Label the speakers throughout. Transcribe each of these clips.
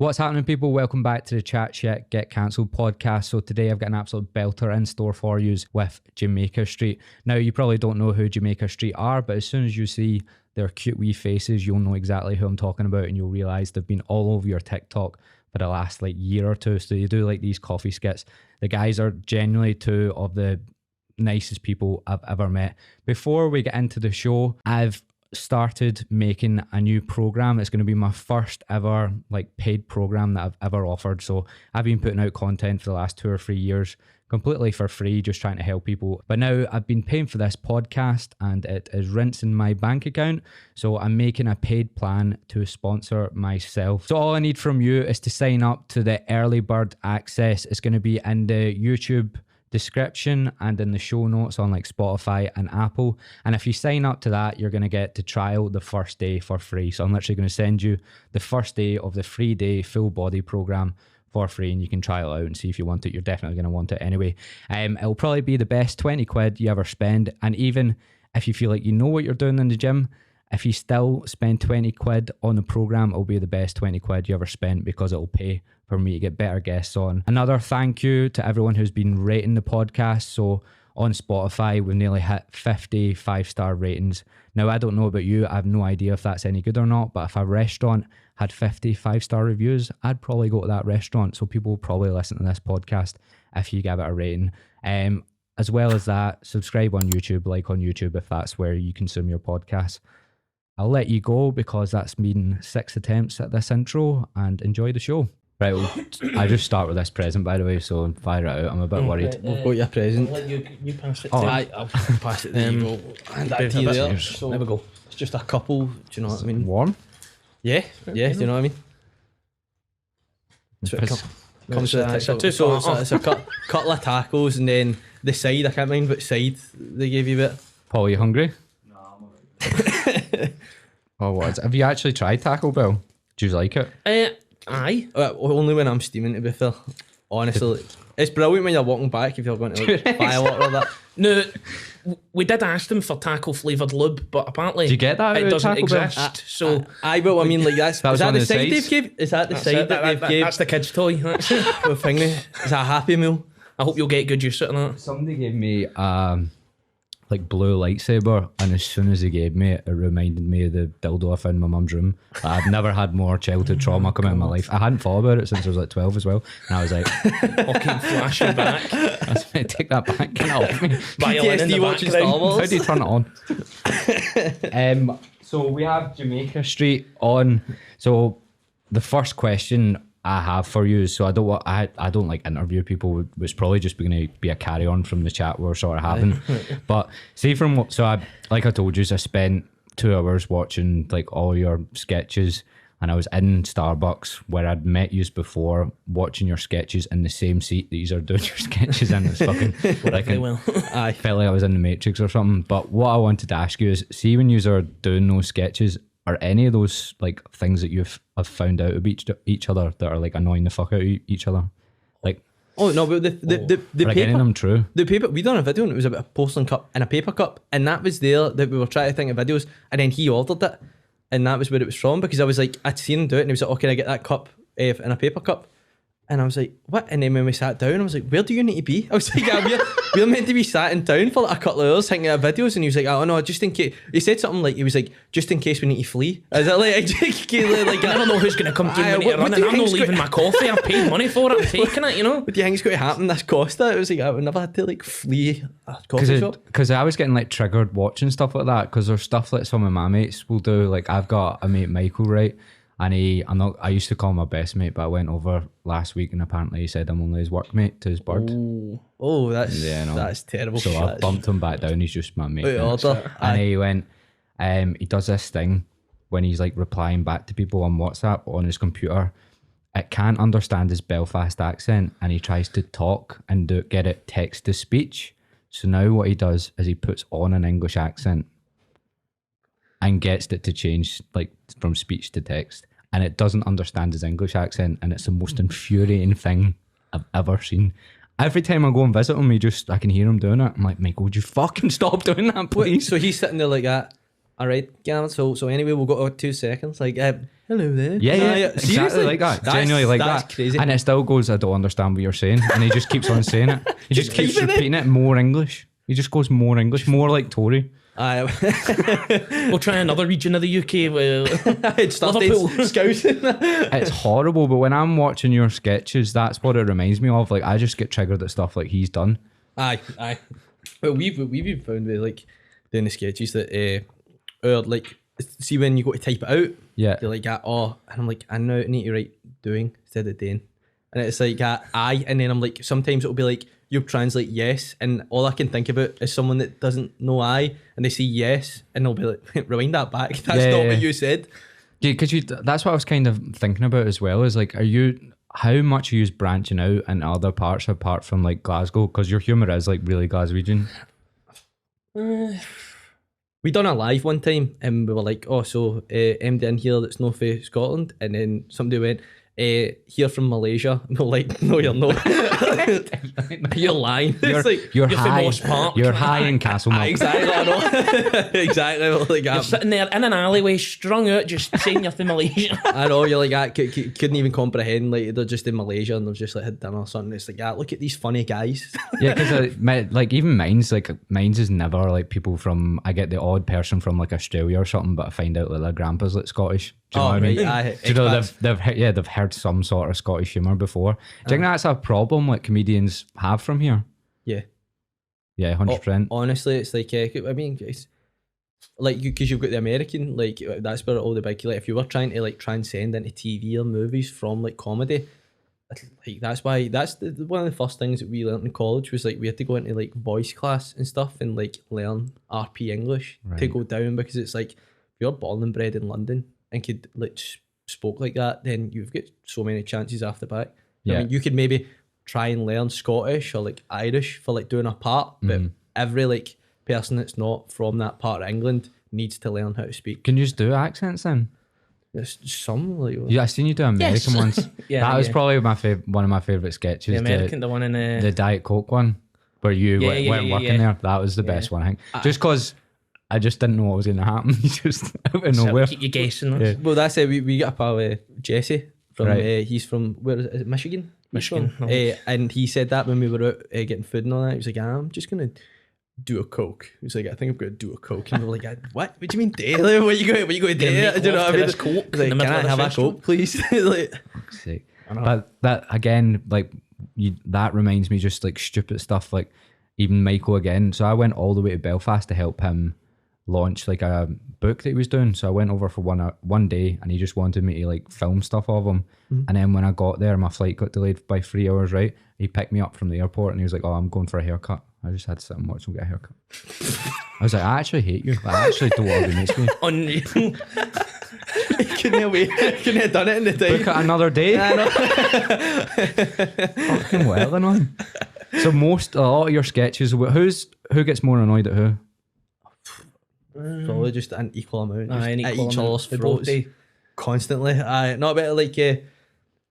Speaker 1: What's happening, people? Welcome back to the Chat Shit Get Cancelled podcast. So today I've got an absolute belter in store for you with Jamaica Street. Now, you probably don't know who Jamaica Street are, but as soon as you see their cute wee faces, you'll know exactly who I'm talking about, and you'll realise they've been all over your TikTok for the last year or two. So you do these coffee skits. The guys are genuinely two of the nicest people I've ever met. Before we get into the show, I've started making a new program. It's going to be my first ever paid program that I've ever offered. So I've been putting out content for the last 2 or 3 years completely for free, just trying to help people. But now I've been paying for this podcast and it is rinsing my bank account. So I'm making a paid plan to sponsor myself. So all I need from you is to sign up to the early bird access. It's going to be in the YouTube description and in the show notes on Spotify and Apple. And if you sign up to that, you're going to get to trial the first day for free. So I'm literally going to send you the first day of the 3-day full body program for free, and you can try it out and see if you want it. You're definitely going to want it anyway. It'll probably be the best 20 quid you ever spend. And even if you feel like you know what you're doing in the gym, if you still spend 20 quid on the program, it'll be the best 20 quid you ever spent, because it'll pay for me to get better guests on. Another thank you to everyone who's been rating the podcast. So on Spotify, we've nearly hit 50 5-star ratings. Now, I don't know about you. I have no idea if that's any good or not, but if a restaurant had 50 5-star reviews, I'd probably go to that restaurant. So people will probably listen to this podcast if you give it a rating. As well as that, subscribe on YouTube, like on YouTube if that's where you consume your podcasts. I'll let you go because that's been 6 attempts at this intro, and enjoy the show. Right, well, I just start with this present, by the way, so fire it out. I'm a bit worried.
Speaker 2: We've got your present.
Speaker 3: I'll let you pass it.
Speaker 2: I'll pass it there. And that to you there. So there we go. It's just a couple, do you know what I mean?
Speaker 1: Warm?
Speaker 2: Yeah, do you know what I mean? That's what it comes with it. So it's a couple of tacos, and then the side, I can't mind what side they gave you it.
Speaker 1: Paul, you hungry? No, I'm alright. Oh, what is it? Have you actually tried Taco Bell? Do you like it?
Speaker 3: Aye.
Speaker 2: Only when I'm steaming, to be fair. Honestly, it's brilliant when you're walking back if you're going to firewater or that.
Speaker 3: No, we did ask them for taco flavoured lube, but apparently
Speaker 1: do you get that
Speaker 3: it doesn't
Speaker 1: Taco Bell?
Speaker 3: exist. So
Speaker 2: I but I mean, is that the side they've gave? Is that the side that they've gave?
Speaker 3: That's the kids' toy. That's it.
Speaker 2: The thing, is that a Happy Meal?
Speaker 3: I hope you'll get good use out of that.
Speaker 1: Somebody gave me blue lightsaber, and as soon as he gave me it, it reminded me of the dildo I found in my mum's room. I've never had more childhood trauma come out in my life. I hadn't thought about it since I was 12 as well, and I was like,
Speaker 3: fucking flashing back.
Speaker 1: I was like, take that back, get it off me.
Speaker 3: Violin in the background.
Speaker 1: How do you turn it on? So we have Jamaica Street on. So the first question I have for you, so I don't like interview people. It's probably just going to be a carry on from the chat we're sort of having. But see, I told you, I spent 2 hours watching all your sketches, and I was in Starbucks where I'd met you before, watching your sketches in the same seat that you are doing your sketches in. It's fucking I felt like I was in the Matrix or something. But what I wanted to ask you is, see, when you are doing those sketches, are any of those things that you've found out of each other that are annoying the fuck out of each other?
Speaker 2: Oh no, but the paper,
Speaker 1: getting them true.
Speaker 2: The paper, we done a video and it was about a porcelain cup and a paper cup, and that was there that we were trying to think of videos, and then he ordered it, and that was where it was from, because I was like, I'd seen him do it, and he was like, oh, can I get that cup in a paper cup? And I was like, what? And then when we sat down, I was like, where do you need to be? I was like, yeah, we're meant to be sat in town for a couple of hours hanging out videos. And he was like, oh no, just in case. He said something he was like, just in case we need to flee. Is that
Speaker 3: I never know who's going to come to me to run, and I'm not leaving my coffee. I've paid money for it. I'm taking it, you know.
Speaker 2: What do you think is going to happen this Costa? It was like, I would never had to flee a coffee shop.
Speaker 1: Because I was getting triggered watching stuff like that, because there's stuff that some of my mates will do. I've got a mate, Michael, right? And I used to call him my best mate, but I went over last week and apparently he said I'm only his workmate to his bird.
Speaker 2: Oh, that's terrible.
Speaker 1: So I bumped him back down. He's just my mate.
Speaker 2: And
Speaker 1: he went, he does this thing when he's replying back to people on WhatsApp on his computer. It can't understand his Belfast accent, and he tries to talk and get it text to speech. So now what he does is he puts on an English accent and gets it to change from speech to text, and it doesn't understand his English accent, and it's the most infuriating thing I've ever seen. Every time I go and visit him, I can hear him doing it. I'm like, Michael, would you fucking stop doing that, please?
Speaker 2: So he's sitting there like that, All right, Gavin. So anyway, we'll go 2 seconds. Like, hello there.
Speaker 1: Yeah,
Speaker 2: Seriously?
Speaker 1: exactly like that. Genuinely like that.
Speaker 2: That's crazy.
Speaker 1: And it still goes, I don't understand what you're saying. And he just keeps on saying it. He just keeps repeating it more English. He just goes more English, more like Tory.
Speaker 3: We'll try another region of the UK.
Speaker 2: It's Liverpool. Scousing.
Speaker 1: It's horrible, but when I'm watching your sketches, that's what it reminds me of. Like, I just get triggered at stuff like he's done.
Speaker 2: Aye. Well, we've even found with like doing the sketches that or like, see when you go to type it out,
Speaker 1: Yeah.
Speaker 2: they're like, and I'm like, I now need to write doing instead of doing, and it's like I, and then I'm like, sometimes it'll be like you translate yes, and all I can think about is someone that doesn't know I, and they see yes, and they'll be like, rewind that back. That's not what you said.
Speaker 1: Yeah, because that's what I was kind of thinking about as well. Is like, how much are you branching out in other parts apart from like Glasgow? Because your humour is like really Glaswegian.
Speaker 2: We done a live one time, and we were like, MD in here that's no for Scotland, and then somebody went, here from Malaysia. And we're like, no, you're not. You're lying.
Speaker 1: You're high. You're high in Castlemilk.
Speaker 2: Exactly, I know. Exactly. Like,
Speaker 3: You're sitting there in an alleyway, strung out, just saying you're from Malaysia.
Speaker 2: I know, you're like, I couldn't even comprehend, like, they're just in Malaysia and they've just like had dinner or something. It's like, look at these funny guys.
Speaker 1: Yeah, because like even mine's is never like people from, I get the odd person from like Australia or something, but I find out that their grandpa's like Scottish. Do you know what I mean? Do you know they've heard some sort of Scottish humour before. Do you think that's a problem like comedians have from here?
Speaker 2: Yeah.
Speaker 1: Yeah, 100%.
Speaker 2: Honestly, it's like, I mean, it's like, because you've got the American, like, that's where all the big, like, if you were trying to like transcend into TV or movies from like comedy, like that's why one of the first things that we learned in college was like we had to go into like voice class and stuff and like learn RP English to go down, because it's like, if you're born and bred in London and could like spoke like that, then you've got so many chances after back.
Speaker 1: Yeah.
Speaker 2: I mean, you could maybe try and learn Scottish or like Irish for like doing a part, but every like person that's not from that part of England needs to learn how to speak.
Speaker 1: Can you just do accents then?
Speaker 2: There's some like,
Speaker 1: Yeah, I seen you do American ones. That was probably one of my favourite sketches.
Speaker 3: The American, the one in
Speaker 1: the Diet Coke one, where you went working there. That was the best one, I think. Just because I just didn't know what was going to happen. Just out of nowhere.
Speaker 3: Keep you guessing.
Speaker 2: Yeah. Well, that's it. We got a pal, Jesse, from he's from, where is it, Michigan?
Speaker 3: Michigan.
Speaker 2: And he said that when we were out getting food and all that. He was like, I'm just going to do a Coke. He was like, I think I'm going to do a Coke. And we were like, what do you mean daily? What are you going to do? Do you know what I mean?
Speaker 3: Coke
Speaker 2: like, can I have a Coke, please? Like,
Speaker 1: sake. But that again, like that reminds me just like stupid stuff. Like even Michael again. So I went all the way to Belfast to help him launch like a book that he was doing. So I went over for one day, and he just wanted me to like film stuff of him. And then when I got there, my flight got delayed by 3 hours. Right, he picked me up from the airport, and he was like, "Oh, I'm going for a haircut." I just had to sit and watch him get a haircut. I was like, I actually hate you. I actually don't want to be mates with you.
Speaker 3: Unreal.
Speaker 2: couldn't have done it in the day.
Speaker 1: Book it another day. Fucking well then, man. So a lot of your sketches, who gets more annoyed at who?
Speaker 2: Probably just an equal amount.
Speaker 3: An equal
Speaker 2: each
Speaker 3: amount.
Speaker 2: other's throats constantly. Not better like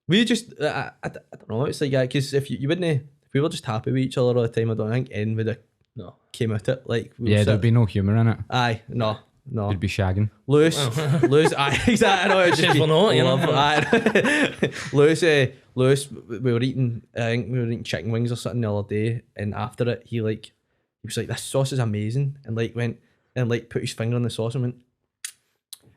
Speaker 2: we just I don't know. It's like because if you wouldn't, if we were just happy with each other all the time, I don't think anyone would have came at it. Like
Speaker 1: there'd be no humour in it.
Speaker 2: Aye, no.
Speaker 1: You'd be shagging.
Speaker 2: Lewis, aye, exactly. I know. It just
Speaker 3: we're not, you know.
Speaker 2: Lewis, we were eating. I think we were eating chicken wings or something the other day, and after it, he was like, "This sauce is amazing," and like went and like put his finger on the sauce and went.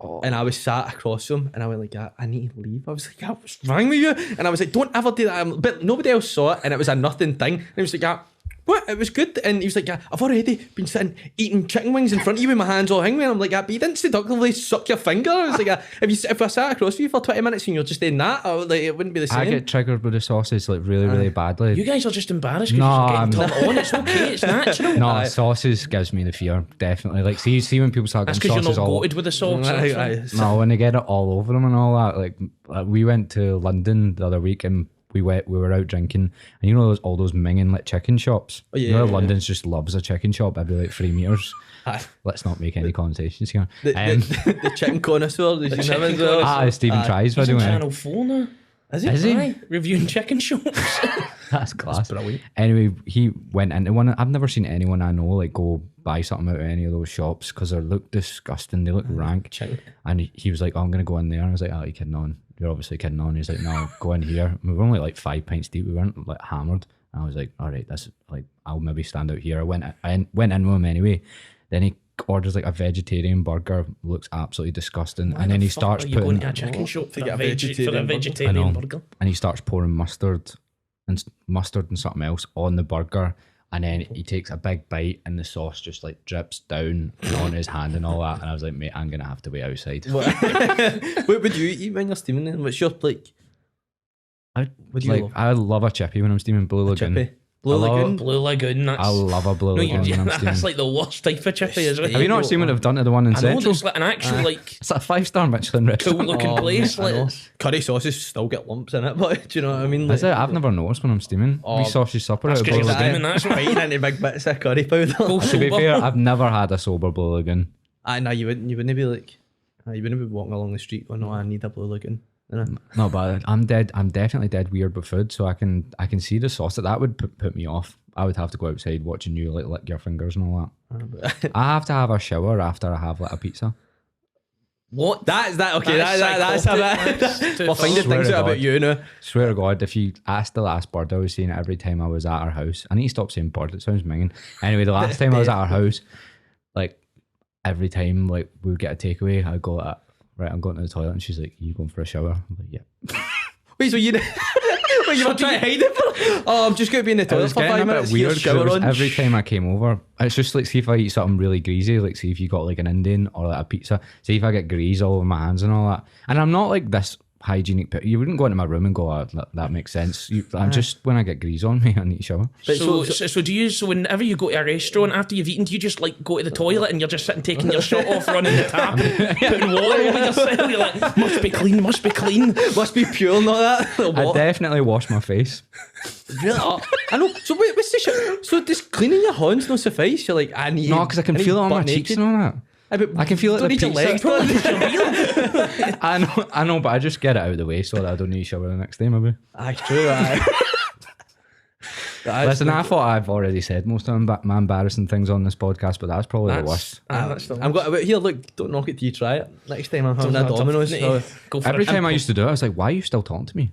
Speaker 2: Oh. And I was sat across from him, and I went like, I need to leave. I was like, what's wrong with you? And I was like, don't ever do that. But nobody else saw it, and it was a nothing thing. And he was like, what? It was good. And he was like, I've already been sitting eating chicken wings in front of you with my hands all hanging. And I'm like, but you didn't seductively suck your finger. I was like, if I sat across from you for 20 minutes and you're just doing that, it wouldn't be the same.
Speaker 1: I get triggered with the sauces like really, really badly.
Speaker 3: You guys are just embarrassed because you're getting turned on. It's okay. It's natural.
Speaker 1: No, sauces gives me the fear, definitely. Like, see when people start getting sauces
Speaker 3: because you're not goated with the sauce.
Speaker 1: No, when they get it all over them and all that. Like we went to London the other week, and we were out drinking, and you know all those minging like chicken shops. Oh, yeah, London's just loves a chicken shop every like 3 meters. Let's not make any connotations here.
Speaker 2: The chicken connoisseur.
Speaker 1: Stephen Try's video.
Speaker 3: Channel 4 now.
Speaker 2: Is he?
Speaker 3: Reviewing chicken shops.
Speaker 1: That's class.
Speaker 2: That's brilliant.
Speaker 1: Anyway, he went into one. I've never seen anyone I know like go buy something out of any of those shops because they look disgusting. They look rank. And he was like, oh, I'm going to go in there. And I was like, oh, you're kidding on. You're obviously kidding on. He's like, no, go in here. We were only like 5 pints deep. We weren't like hammered. And I was like, all right, that's like, I'll maybe stand out here. I went in with him anyway. Then he orders like a vegetarian burger, looks absolutely disgusting.
Speaker 3: Why
Speaker 1: and then
Speaker 3: the
Speaker 1: he
Speaker 3: fuck
Speaker 1: starts
Speaker 3: are you
Speaker 1: putting
Speaker 3: going to a chicken shop to get a vegetarian burger.
Speaker 1: And he starts pouring mustard and something else on the burger. And then he takes a big bite and the sauce just like drips down on his hand and all that. And I was like, mate, I'm going to have to wait outside.
Speaker 2: What would you eat when you're steaming then? What's your like? What do you love?
Speaker 1: I love a chippy when I'm steaming Blue Lagoon.
Speaker 2: Chippy. Blue Lagoon?
Speaker 3: Blue Lagoon, that's...
Speaker 1: I love a Blue Lagoon when I'm steaming.
Speaker 3: That's like the worst type of chippy, isn't it?
Speaker 1: Have you not seen what they've done to the one in
Speaker 3: I know,
Speaker 1: Central?
Speaker 3: it's like an actual like...
Speaker 1: It's like a 5-star Michelin
Speaker 3: cool
Speaker 1: restaurant.
Speaker 3: looking place.
Speaker 2: I know.
Speaker 3: Like,
Speaker 2: Curry sauces still get lumps in it, but do you know what I mean?
Speaker 1: Is it? I've never noticed when I'm steaming. We sausage supper out of Blue
Speaker 3: because you're
Speaker 1: Lagoon.
Speaker 3: steaming, that's right.
Speaker 2: Biting into big bits of curry powder.
Speaker 3: Go
Speaker 1: To be
Speaker 3: sober.
Speaker 1: fair, I've never had a sober Blue Lagoon.
Speaker 2: No, you wouldn't be like, you wouldn't be walking along the street going, no, I need a Blue Lagoon. You know?
Speaker 1: No, but I'm definitely dead weird with food, so I can see the sauce. That would put me off. I would have to go outside watching you like lick your fingers and all that. I have to have a shower after I have like a pizza.
Speaker 3: What?
Speaker 2: That's okay.
Speaker 3: That's
Speaker 2: That's a
Speaker 3: psychotic.
Speaker 2: bit. We're finding
Speaker 1: Swear
Speaker 2: things
Speaker 1: to
Speaker 2: out about
Speaker 1: God.
Speaker 2: you now.
Speaker 1: Swear to God, if you asked the last bird, I was saying it every time I was at our house. I need to stop saying bird. It sounds minging. Anyway, the last time I was at our house, like every time like we would get a takeaway, I'd go like, right, I'm going to the toilet, and she's like, "Are you going for a shower?" I'm like, "Yeah."
Speaker 2: Wait, so you wait, you were trying to hide it? Oh, I'm just going to be in the
Speaker 1: It
Speaker 2: toilet
Speaker 1: was
Speaker 2: for
Speaker 1: getting
Speaker 2: 5
Speaker 1: a bit
Speaker 2: minutes.
Speaker 1: weird.
Speaker 2: Weird
Speaker 1: 'Cause it
Speaker 2: shower
Speaker 1: was
Speaker 2: on.
Speaker 1: every time I came over, it's just like, see if I eat something really greasy, like see if you got like an Indian or like a pizza, see if I get grease all over my hands and all that. And I'm not like this hygienic, but you wouldn't go into my room and go, oh, that makes sense. I'm just, when I get grease on me, I need to shower.
Speaker 2: But
Speaker 3: So do you, so whenever you go to a restaurant after you've eaten, do you just like go to the toilet and you're just sitting taking your shirt off, running the tap, putting water over yourself? You're like, must be clean, must be clean.
Speaker 2: must be pure, not that.
Speaker 1: I
Speaker 2: What?
Speaker 1: definitely wash my face.
Speaker 2: Really? I know. So wait, what's the shit? So does cleaning your hands not suffice? You're like, I need.
Speaker 1: No, because I can feel it on my cheeks and all that. I can feel it.
Speaker 2: Don't
Speaker 1: The
Speaker 2: need your legs.
Speaker 1: pizza.
Speaker 2: Don't.
Speaker 1: I know, but I just get it out of the way so that I don't need to shower the next day, maybe.
Speaker 2: Aye, true. Aye.
Speaker 1: Listen, I thought I've already said most of my embarrassing things on this podcast, but that's probably the worst.
Speaker 3: That's the
Speaker 2: I'm got here. Look, don't knock it till you try it. Next time I'm having a Domino's.
Speaker 3: Go for
Speaker 1: Every
Speaker 3: it.
Speaker 1: time I used to do it, I was like, why are you still talking to me?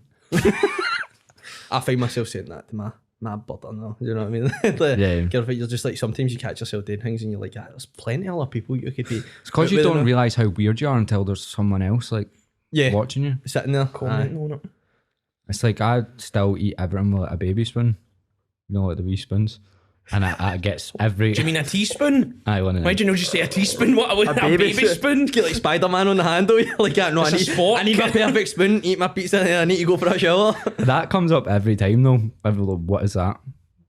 Speaker 2: I find myself saying that to my brother now. You know what I mean? Like,
Speaker 1: Yeah.
Speaker 2: Careful, you're just like, sometimes you catch yourself doing things and you're like, there's plenty of other people you could be.
Speaker 1: It's because you don't realise how weird you are until there's someone else like watching you.
Speaker 2: Sitting there.
Speaker 3: Comment on it.
Speaker 1: It's like I still eat everything with like a baby spoon. You know, like the wee spoons. And I get every...
Speaker 3: Do you mean a teaspoon?
Speaker 1: Aye, one of them.
Speaker 3: Why do you know just say a teaspoon? What, a baby spoon?
Speaker 2: Get like Spider-Man on the handle. You're like, no,
Speaker 3: It's a spork.
Speaker 2: I need my perfect spoon, eat my pizza, and I need to go for a shower.
Speaker 1: That comes up every time though. I'm like, what is that?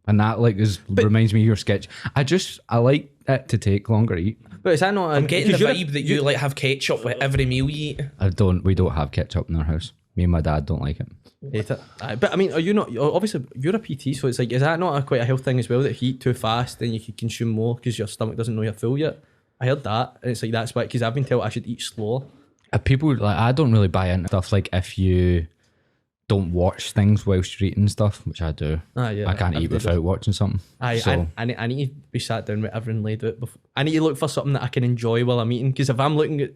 Speaker 1: And that like reminds me of your sketch. I like it to take longer to eat.
Speaker 2: But is that not...
Speaker 3: I'm getting the vibe that you like have ketchup with every meal you eat.
Speaker 1: We don't have ketchup in our house. Me and my dad don't like it.
Speaker 2: Hate it. But I mean, are you not... Obviously, you're a PT, so it's like, is that not quite a health thing as well, that if you eat too fast, then you could consume more because your stomach doesn't know you're full yet? I heard that, and it's like, that's why, because I've been told I should eat slower.
Speaker 1: People, like, I don't really buy into stuff like if you don't watch things whilst you're eating stuff, which I do.
Speaker 2: Yeah,
Speaker 1: I can't eat without watching something.
Speaker 2: I need to be sat down with everything laid out before. I need to look for something that I can enjoy while I'm eating, because if I'm watching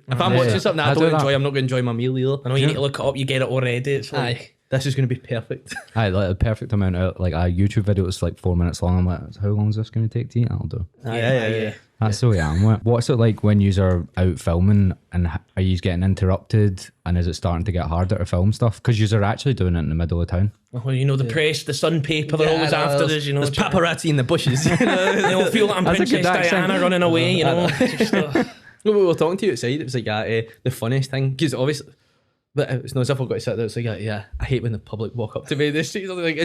Speaker 2: something that I don't enjoy, I'm not going to enjoy my meal either.
Speaker 3: I know you need to look it up, you get it already. It's like,
Speaker 2: this is going to be perfect.
Speaker 1: Like the perfect amount of like a YouTube video is like 4 minutes long. I'm like, how long is this going to take to eat? I'll do.
Speaker 2: Yeah.
Speaker 1: That's the way I am. What's it like when you are out filming and are you getting interrupted, and is it starting to get harder to film stuff because you are actually doing it in the middle of town?
Speaker 3: well, you know, the press, the Sun paper, they're always after us, you know.
Speaker 2: There's paparazzi in the bushes.
Speaker 3: They all feel like I'm
Speaker 1: That's a
Speaker 3: Princess
Speaker 1: good accent.
Speaker 3: Diana running away, you know. Just,
Speaker 2: No, we were talking to you outside. It was like the funniest thing, because obviously, but it's not as if I've got to sit there. It's like, I hate when the public walk up to me in the street. Like,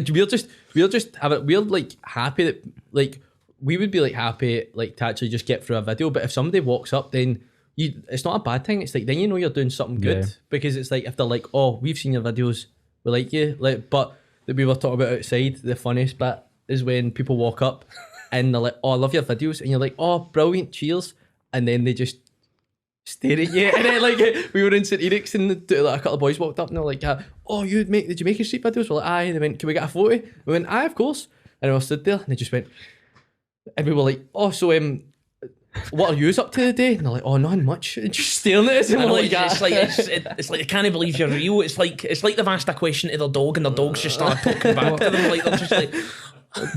Speaker 2: we're just have it. We're like happy that like we would be like happy like to actually just get through a video. But if somebody walks up, then it's not a bad thing. It's like then you know you're doing something good, because it's like if they're like, oh, we've seen your videos, we like you, like. But that we were talking about outside, the funniest bit is when people walk up and they're like, oh, I love your videos, and you're like, oh, brilliant, cheers, and then they just stare at you. And then like we were in St Eric's and like, a couple of boys walked up and they're like, oh, you make the Jamaica Street videos? We're like, aye. And they went, can we get a photo? We went, aye, of course. And we all stood there and they just went, and we were like, oh, so what are yous up to today? And they're like, oh, not much. And just staring at us. And
Speaker 3: I know,
Speaker 2: we're
Speaker 3: it's like they can't believe you're real. It's like they've asked a question to their dog and their dog's just started talking back to them. Like they're just like.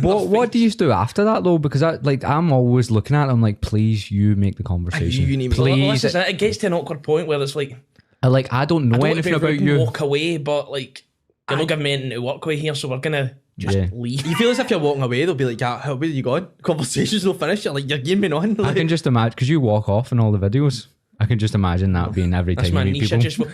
Speaker 1: What do you do after that though? Because I'm always looking at them like, please, you make the conversation.
Speaker 2: You need me.
Speaker 3: Well,
Speaker 1: Please.
Speaker 3: this is it. It gets to an awkward point where it's like,
Speaker 1: I don't know
Speaker 3: I don't
Speaker 1: anything
Speaker 3: want to be
Speaker 1: about
Speaker 3: rude and
Speaker 1: you.
Speaker 3: walk away, but like, they're not giving me anything to work with here, so we're gonna just
Speaker 1: Yeah.
Speaker 3: leave.
Speaker 2: You feel as if you're walking away, they'll be like, yeah, where are you going? Conversations will finish. You're like, you're gaming on.
Speaker 1: I
Speaker 2: Like,
Speaker 1: can just imagine, because you walk off in all the videos. I can just imagine that being every
Speaker 3: That's
Speaker 1: time
Speaker 3: my
Speaker 1: you meet
Speaker 3: niche.
Speaker 1: people.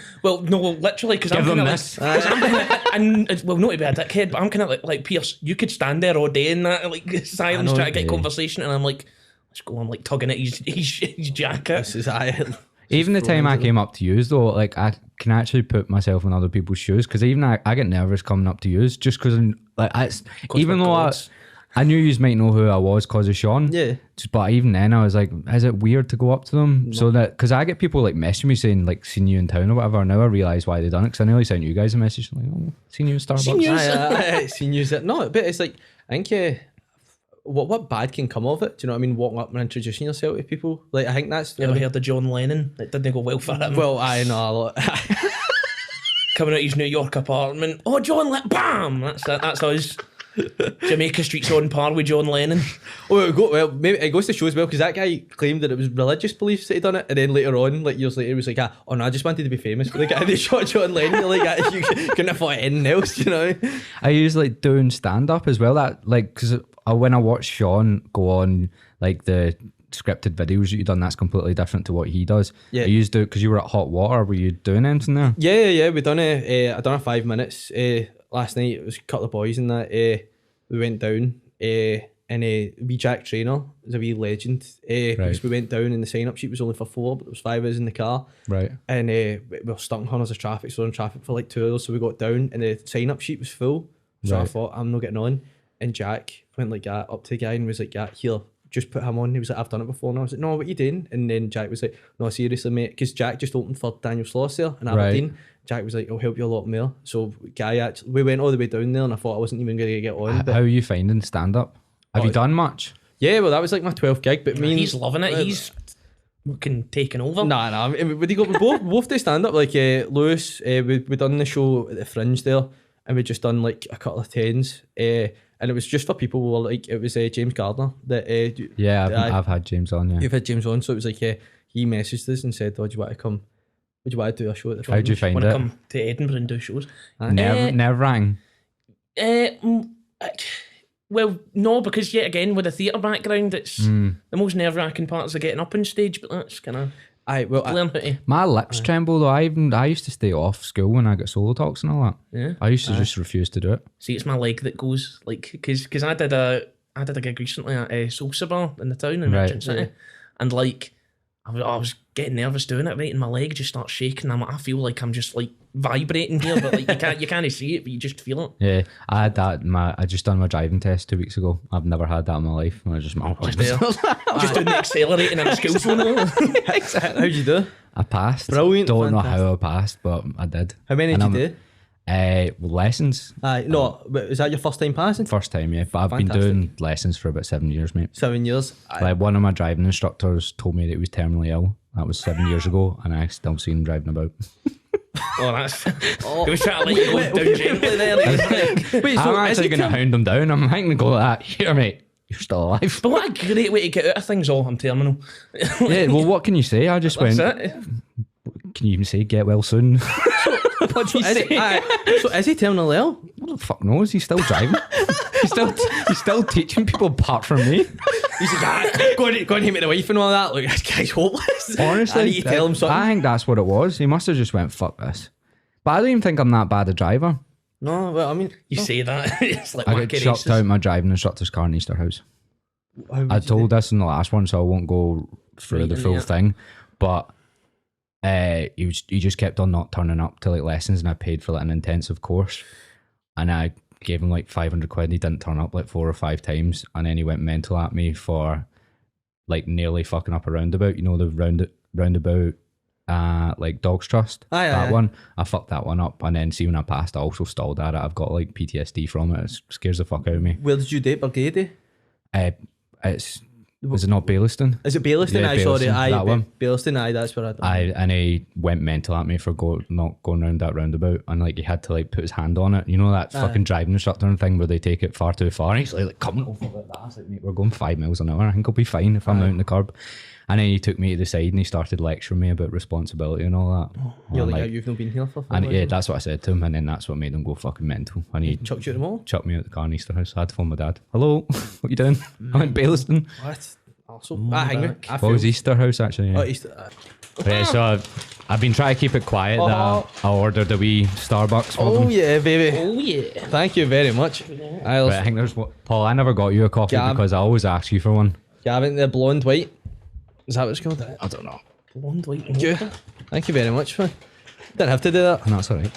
Speaker 3: Literally, because I'm
Speaker 1: Give
Speaker 3: kind
Speaker 1: them
Speaker 3: of
Speaker 1: this.
Speaker 3: like, well, not to be a dickhead, but I'm kind of like Pierce. You could stand there all day in that like silence,
Speaker 2: know,
Speaker 3: trying to get
Speaker 1: yeah.
Speaker 3: conversation, and I'm like, let's go. I'm like tugging at his jacket.
Speaker 2: this is
Speaker 1: Even the time I came up to use though, like I can actually put myself in other people's shoes, because even I get nervous coming up to use just because like even
Speaker 3: we're
Speaker 1: though
Speaker 3: gods.
Speaker 1: I knew you might know who I was because of Sean.
Speaker 2: Yeah.
Speaker 1: But even then, I was like, is it weird to go up to them? So that, because I get people like messaging me saying like, seen you in town or whatever. Now I realise why they done it, because I nearly sent you guys a message like, oh, seen you in Starbucks.
Speaker 3: Seen you.
Speaker 2: Seen you. No, but it's like, I think, what bad can come of it? Do you know what I mean? Walking up and introducing yourself to people. Like, I think that's.
Speaker 3: You ever heard of John Lennon? It didn't go well for him.
Speaker 2: Well, I know a lot.
Speaker 3: Coming out his New York apartment. Oh, John Lennon. Bam! That's it. That's us. Jamaica Street's on par with John Lennon.
Speaker 2: Well, maybe it goes to show as well, because that guy claimed that it was religious beliefs that he'd done it, and then later on, like years later, he was like, oh no, I just wanted to be famous. Like, they shot John Lennon. You're like, you couldn't afford anything else, you know?
Speaker 1: I use like doing stand up as well. That like, because when I watch Sean go on like the scripted videos that you done, that's completely different to what he does.
Speaker 2: Yeah.
Speaker 1: I used to, because you were at Hot Water. Were you doing anything there?
Speaker 2: Yeah. We done I done a 5 minutes last night. It was a couple of boys in that. We went down and wee Jack Traynor is a wee legend. Because we went down and the sign up sheet was only for 4, but there was 5 of us in the car.
Speaker 1: Right.
Speaker 2: And we were stuck in corners of traffic, so we were in traffic for like 2 hours. So we got down and the sign up sheet was full. So I
Speaker 1: Right.
Speaker 2: thought, I'm not getting on. And Jack went like that up to the guy and was like, yeah, here, just put him on. He was like, I've done it before. And I was like, no, what are you doing? And then Jack was like, no, seriously, mate. Because Jack just opened for Daniel Sloss there in Aberdeen. Jack was like, I'll help you a lot more. So guy actually, we went all the way down there and I thought I wasn't even going to get on. But
Speaker 1: How are you finding stand up? Have you done much?
Speaker 2: yeah, well, that was like my 12th gig. But me and-
Speaker 3: He's loving it. He's fucking taking over.
Speaker 2: Nah. We both do stand up. Like Lewis, we done the show at the Fringe there, and we just done like a couple of tens. And it was just for people who were like, it was James Gardner that.
Speaker 1: Yeah, I've had James on. Yeah.
Speaker 2: You've had James on, so it was like he messaged us and said, "Oh, do you want to come? Would you want to do a show at the Fringe?"
Speaker 1: How'd you find
Speaker 3: Want to
Speaker 1: it?
Speaker 3: come to Edinburgh and do shows?
Speaker 1: Never rang.
Speaker 3: Well, no, because yet again, with a theatre background, it's the most nerve-wracking parts of getting up on stage, but that's kind of
Speaker 2: Aye, well,
Speaker 3: learn how to.
Speaker 1: My lips tremble though. I used to stay off school when I got solo talks and all that.
Speaker 3: Yeah.
Speaker 1: I used to just refuse to do it.
Speaker 3: See, it's my leg that goes, like, because I did a gig recently at a salsa bar in the town in
Speaker 1: Right.
Speaker 3: Regent City, and like, I was getting nervous doing it, right, and my leg just starts shaking. I feel like I'm just like vibrating here, but like you can't see it, but you just feel it.
Speaker 1: Yeah, I had that. I just done my driving test 2 weeks ago. I've never had that in my life. I just
Speaker 3: There. Just doing the accelerating in a school phone.
Speaker 2: how'd you do?
Speaker 1: I passed.
Speaker 2: Brilliant,
Speaker 1: Don't know
Speaker 2: fantastic.
Speaker 1: how I passed, but I did.
Speaker 2: How many
Speaker 1: And
Speaker 2: did you do?
Speaker 1: Lessons.
Speaker 2: Aye, no, but was that your first time passing?
Speaker 1: First time, yeah. But I've been
Speaker 2: Fantastic.
Speaker 1: doing lessons for about 7 years, mate.
Speaker 2: 7 years. Aye.
Speaker 1: Like one of my driving instructors told me that he was terminally ill. That was 7 years ago, and I still see him driving about.
Speaker 3: Oh, that's. He was trying to let you go down gently there. Like,
Speaker 2: Wait, so
Speaker 1: I'm
Speaker 2: is
Speaker 1: actually
Speaker 2: he
Speaker 1: going to hound him down. I'm thinking to go like that. Here, mate. You're still alive.
Speaker 3: but what a great way to get out of things. Oh, I'm terminal.
Speaker 1: Yeah, well, what can you say? I just
Speaker 3: That's
Speaker 1: went,
Speaker 3: it.
Speaker 1: can you even say get well soon?
Speaker 3: What do you
Speaker 2: Is
Speaker 3: say?
Speaker 2: he, aye, so is he terminally ill?
Speaker 1: What the fuck knows? He's still driving. he's still teaching people apart from me.
Speaker 2: He's like, go and hit me the wife and all that. Look, this guy's hopeless.
Speaker 1: Honestly,
Speaker 2: I need to tell him something.
Speaker 1: I think that's what it was. He must have just went, fuck this. But I don't even think I'm that bad a driver.
Speaker 2: No, well, I mean,
Speaker 3: You say that. It's like
Speaker 1: I
Speaker 3: wacky
Speaker 1: got chucked
Speaker 3: races.
Speaker 1: out my driving instructor's car in Easter House.
Speaker 2: how would
Speaker 1: I
Speaker 2: you
Speaker 1: told
Speaker 2: do?
Speaker 1: this in the last one, so I won't go through the full
Speaker 3: Yeah.
Speaker 1: thing. But he just kept on not turning up to like lessons, and I paid for like an intensive course, and I gave him like 500 quid. He didn't turn up like 4 or 5 times, and then he went mental at me for like nearly fucking up a roundabout. You know, the roundabout like Dogs Trust.
Speaker 2: Aye,
Speaker 1: that
Speaker 2: aye.
Speaker 1: one. I fucked that one up, and then see when I passed, I also stalled at it. I've got like PTSD from it. It scares the fuck out of me.
Speaker 2: Where did you date Brigade?
Speaker 1: It's Was it not Bayliston?
Speaker 2: Is it Bayliston?
Speaker 1: Yeah,
Speaker 2: Aye, sorry.
Speaker 1: Bayliston,
Speaker 2: Aye,
Speaker 1: that one.
Speaker 2: Bayliston, aye, that's where
Speaker 1: And he went mental at me for not going round that roundabout, and like he had to like put his hand on it. You know that fucking driving instructor thing where they take it far too far. He's like coming over like that. I was like, mate, we're going 5 miles an hour. I think I'll be fine if I'm out in the curb. And then he took me to the side and he started lecturing me about responsibility and all that.
Speaker 2: You're
Speaker 1: And,
Speaker 2: like, you've not been here for 5
Speaker 1: and
Speaker 2: hours.
Speaker 1: yeah, that's what I said to him, and then that's what made him go fucking mental. And he
Speaker 2: Chucked you at the mall?
Speaker 1: chucked me out the car in Easter House. I had to phone my dad. Hello, what you doing? I'm in Bayliston.
Speaker 2: What? Also, I hang it. I
Speaker 1: What was Easter House actually? Yeah.
Speaker 2: Oh, Easter.
Speaker 1: Yeah, so I've been trying to keep it quiet. That I ordered a wee Starbucks for them.
Speaker 2: Oh, yeah, baby.
Speaker 3: Oh yeah.
Speaker 2: Thank you very much.
Speaker 1: But I think there's Paul. I never got you a coffee
Speaker 2: Gab.
Speaker 1: because I always ask you for one.
Speaker 2: Gavin, the blonde white. Is that what it's called?
Speaker 1: I don't know.
Speaker 3: Blonde white.
Speaker 2: Thank you. Thank you very much, man. Didn't have to do that.
Speaker 1: And that's alright.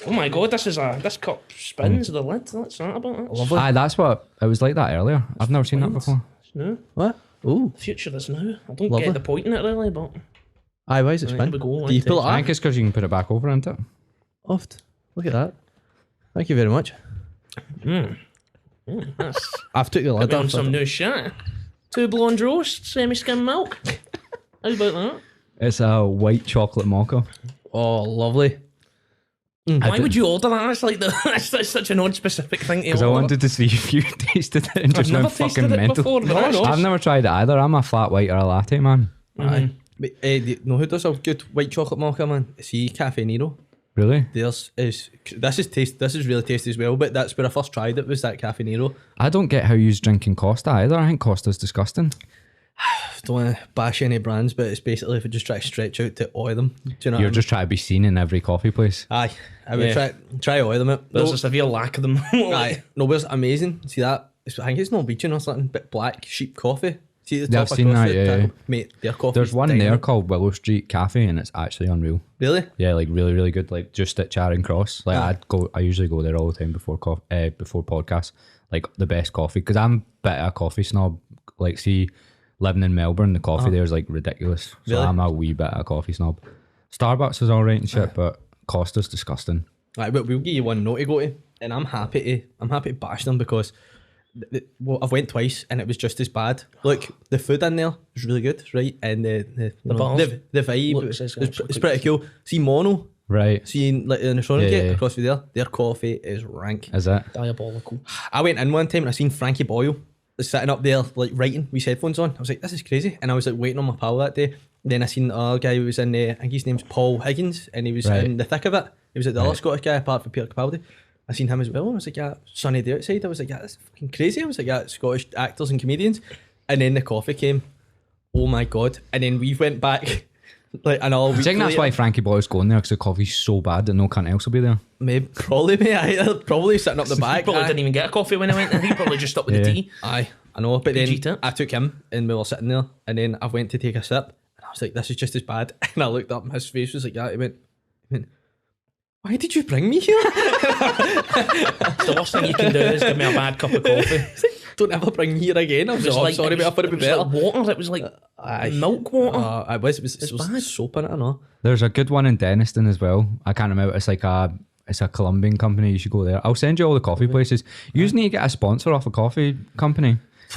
Speaker 3: Oh my god, this cup spins the lid. What's that about? That's
Speaker 2: Lovely.
Speaker 1: Aye, that's what it was like that earlier. I've never seen that before.
Speaker 3: no.
Speaker 2: What? Ooh.
Speaker 3: Future is now. I don't
Speaker 2: Lovely.
Speaker 3: get the point in it really, but
Speaker 2: Aye, why is it
Speaker 3: Right,
Speaker 2: spin?
Speaker 3: here we go,
Speaker 2: Do you
Speaker 3: one
Speaker 2: pull it
Speaker 1: I
Speaker 2: up?
Speaker 1: think it's because you can put it back over into it.
Speaker 2: Oft. Look at that. Thank you very much.
Speaker 3: that's
Speaker 2: I've took the lid
Speaker 3: been on
Speaker 2: off.
Speaker 3: some new shit. 2 blonde roasts, semi-skim milk. How about that?
Speaker 1: It's a white chocolate mocha.
Speaker 2: Oh, lovely.
Speaker 3: Why would you order that? That's like that's such an odd specific thing to
Speaker 1: Because I
Speaker 3: order.
Speaker 1: wanted to see if you tasted it and
Speaker 3: I've
Speaker 1: just
Speaker 3: never
Speaker 1: went
Speaker 3: tasted
Speaker 1: fucking
Speaker 3: it
Speaker 1: mental.
Speaker 3: before.
Speaker 2: No, no.
Speaker 1: I've never tried it either. I'm a flat white or a latte man.
Speaker 2: Aye. But, do you know who does a good white chocolate mocha, man? See, Cafe Nero.
Speaker 1: Really?
Speaker 2: This is really tasty as well, but that's where I first tried it, was that Cafe Nero.
Speaker 1: I don't get how you drinking Costa either. I think Costa's disgusting.
Speaker 2: Don't want to bash any brands, but it's basically if I just try to stretch out to oil them. Do you know
Speaker 1: You're
Speaker 2: what
Speaker 1: just trying to be seen in every coffee place.
Speaker 2: I mean? Aye. I would
Speaker 3: Yeah.
Speaker 2: try oil them out.
Speaker 3: There's
Speaker 2: No,
Speaker 3: a severe lack of them.
Speaker 2: aye. No, but it's amazing. See that? I think it's Norwegian or something, but black sheep coffee. See the
Speaker 1: Yeah,
Speaker 2: top
Speaker 1: I've seen
Speaker 2: across
Speaker 1: that,
Speaker 2: the
Speaker 1: yeah,
Speaker 2: top? Mate, their coffee.
Speaker 1: There's one there called Willow Street Cafe and it's actually unreal.
Speaker 2: Really?
Speaker 1: Yeah, like really, really good. Like just at Charing Cross. Like I usually go there all the time before before podcasts. Like the best coffee because I'm a bit of a coffee snob. Like see, living in Melbourne, the coffee there is like ridiculous. So
Speaker 2: Really?
Speaker 1: I'm a wee bit of a coffee snob. Starbucks is alright and shit, but Costa's disgusting.
Speaker 2: Right, but we'll give you one note to go to, and I'm happy to bash them because well, I've went twice and it was just as bad. Look, the food in there is really good, right? And the
Speaker 3: bars.
Speaker 2: the vibe
Speaker 3: Looks
Speaker 2: it's
Speaker 3: actually
Speaker 2: pretty cool. See Mono,
Speaker 1: Right.
Speaker 2: seeing like in the Sonic
Speaker 1: Yeah,
Speaker 2: Gate
Speaker 1: yeah.
Speaker 2: across from there, their coffee is rank.
Speaker 1: Is it?
Speaker 3: Diabolical.
Speaker 2: I went in one time and I seen Frankie Boyle sitting up there like writing with his headphones on. I was like, this is crazy. And I was like waiting on my pal that day. Then I seen the other guy who was in I think his name's Paul Higgins, and he was
Speaker 1: Right.
Speaker 2: in the thick of it. He was like the other Scottish guy apart from Peter Capaldi. I seen him as well. And I was like, yeah, Sunny Day outside. I was like, yeah, that's fucking crazy. I was like, yeah, Scottish actors and comedians. And then the coffee came. Oh my god. And then we went back like an all
Speaker 1: I
Speaker 2: week
Speaker 1: think that's
Speaker 2: later.
Speaker 1: why Frankie Boyle's going there because the coffee's so bad that no cunt else will be there.
Speaker 2: Maybe, probably, mate. Probably sitting up the back.
Speaker 3: Probably
Speaker 2: Aye.
Speaker 3: didn't even get a coffee when I went there. He probably just stopped with
Speaker 1: Yeah.
Speaker 3: the tea.
Speaker 2: Aye, I know. But then
Speaker 3: Cheat it.
Speaker 2: I took him and we were sitting there, and then I went to take a sip, and I was like, "This is just as bad." And I looked up, and his face was like that. He went, "Why did you bring me here?"
Speaker 3: The worst thing you can do is give me a bad cup of coffee.
Speaker 2: Don't ever bring me here again. I was like, "Oh, sorry, but I thought it'd be better."
Speaker 3: Like water. It was like
Speaker 2: Aye.
Speaker 3: milk water.
Speaker 2: It was. It was
Speaker 3: bad.
Speaker 2: soap in it. I know.
Speaker 1: There's a good one in Denniston as well. I can't remember. It's like it's a Colombian company. You should go there. I'll send you all the coffee places. You just need to get a sponsor off a coffee company.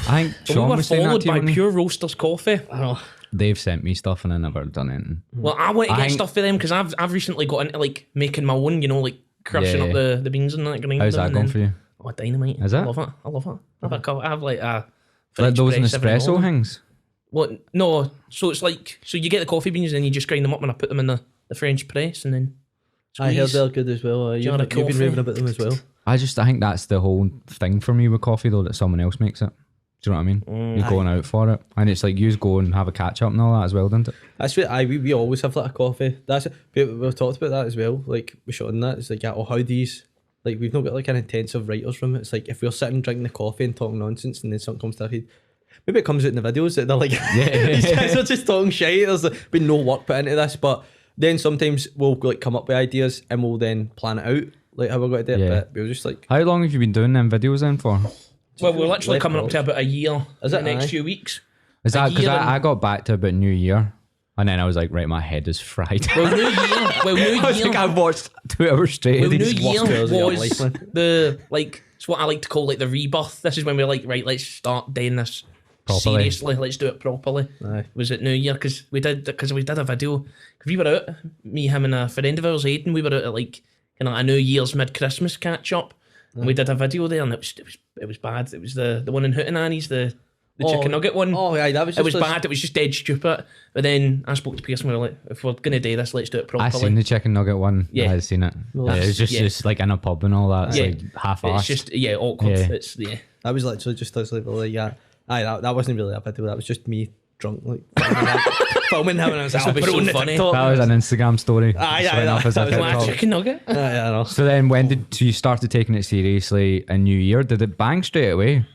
Speaker 1: I think
Speaker 3: we
Speaker 1: Sean
Speaker 3: were
Speaker 1: was saying that
Speaker 3: followed
Speaker 1: to you.
Speaker 3: by
Speaker 1: wasn't he?
Speaker 3: Pure Roasters coffee.
Speaker 2: I know.
Speaker 1: They've sent me stuff and I never done anything.
Speaker 3: Well, I want to
Speaker 1: I
Speaker 3: get
Speaker 1: think-
Speaker 3: stuff for them because I've recently got into like making my own. You know, like crushing
Speaker 1: Yeah.
Speaker 3: up the beans and that. grinding
Speaker 1: How's that
Speaker 3: them,
Speaker 1: going
Speaker 3: and
Speaker 1: for you?
Speaker 3: Oh, dynamite!
Speaker 1: Is it?
Speaker 3: I love it. I love it. I have like a
Speaker 1: Like
Speaker 3: French
Speaker 1: those in
Speaker 3: press every
Speaker 1: espresso
Speaker 3: morning.
Speaker 1: things?
Speaker 3: What? No. So it's like you get the coffee beans and then you just grind them up and I put them in the French press and then.
Speaker 2: I heard
Speaker 3: squeeze.
Speaker 2: they're good as well.
Speaker 3: you want a
Speaker 2: You've been
Speaker 3: coffee?
Speaker 2: raving about them as well.
Speaker 1: I think that's the whole thing for me with coffee though, that someone else makes it. Do you know what I mean? You're going out for it. And it's like you go and have a catch up and all that as well, don't it?
Speaker 2: That's what we always have like a coffee. That's we've talked about that as well. Like we shot on that. It's like how these like we've not got like an intensive writers from it. It's like if we're sitting drinking the coffee and talking nonsense and then something comes to our head. Maybe it comes out in the videos that they're like these guys are just talking shit. There's been no work put into this, but then sometimes we'll like come up with ideas and we'll then plan it out like how we're going to do it.
Speaker 1: Yeah.
Speaker 2: But we'll just like
Speaker 1: How long have you been doing them videos then for?
Speaker 3: Well, we're literally
Speaker 2: Left
Speaker 3: coming up to
Speaker 2: college.
Speaker 3: about a year.
Speaker 2: Is
Speaker 3: in
Speaker 2: it?
Speaker 3: the next
Speaker 2: Aye.
Speaker 3: few weeks?
Speaker 1: Is that because
Speaker 3: year and-
Speaker 1: I got back to about New Year and then I was like, right, my head is fried.
Speaker 3: Well, New Year. Well, New
Speaker 1: I was
Speaker 3: Year.
Speaker 1: like, I've watched 2 hours straight
Speaker 3: Well,
Speaker 1: of
Speaker 3: New
Speaker 1: these.
Speaker 3: Year
Speaker 2: 2 hours of your
Speaker 3: was
Speaker 2: life, man.
Speaker 3: the like it's what I like to call like the rebirth. This is when we're like, right, let's start doing this
Speaker 1: Properly.
Speaker 3: seriously, let's do it properly.
Speaker 2: Aye.
Speaker 3: Was it New Year? Because we did a video. 'Cause we were out, me, him, and a friend of ours, Aiden. We were out at like kind of a New Year's mid-Christmas catch up, and we did a video there, and it was bad. It was the one in Hootenanny's, the chicken nugget one.
Speaker 2: Oh, yeah, that was.
Speaker 3: It was bad. It was just dead stupid. But then I spoke to Pearson. We were like, if we're gonna do this, let's do it properly.
Speaker 1: I seen the chicken nugget one.
Speaker 3: Yeah.
Speaker 1: I've seen it.
Speaker 2: Well,
Speaker 1: Yeah, it's just like in a pub and all that. It's like half-assed.
Speaker 3: It's just awkward.
Speaker 1: Yeah.
Speaker 3: It's
Speaker 2: That was literally just us like yeah. Aye, that wasn't really a video. That was just me drunk, like filming him, and I was like,
Speaker 3: That'll be
Speaker 2: "I'll put it
Speaker 3: so
Speaker 2: on the
Speaker 3: funny."
Speaker 2: TikTok.
Speaker 1: That was an Instagram story.
Speaker 2: Aye,
Speaker 1: Just
Speaker 2: aye,
Speaker 1: went off as a
Speaker 2: that was
Speaker 3: my
Speaker 1: TikTok.
Speaker 3: chicken nugget.
Speaker 2: Yeah, I know.
Speaker 1: So then when did you started taking it seriously in New Year? Did it bang straight away?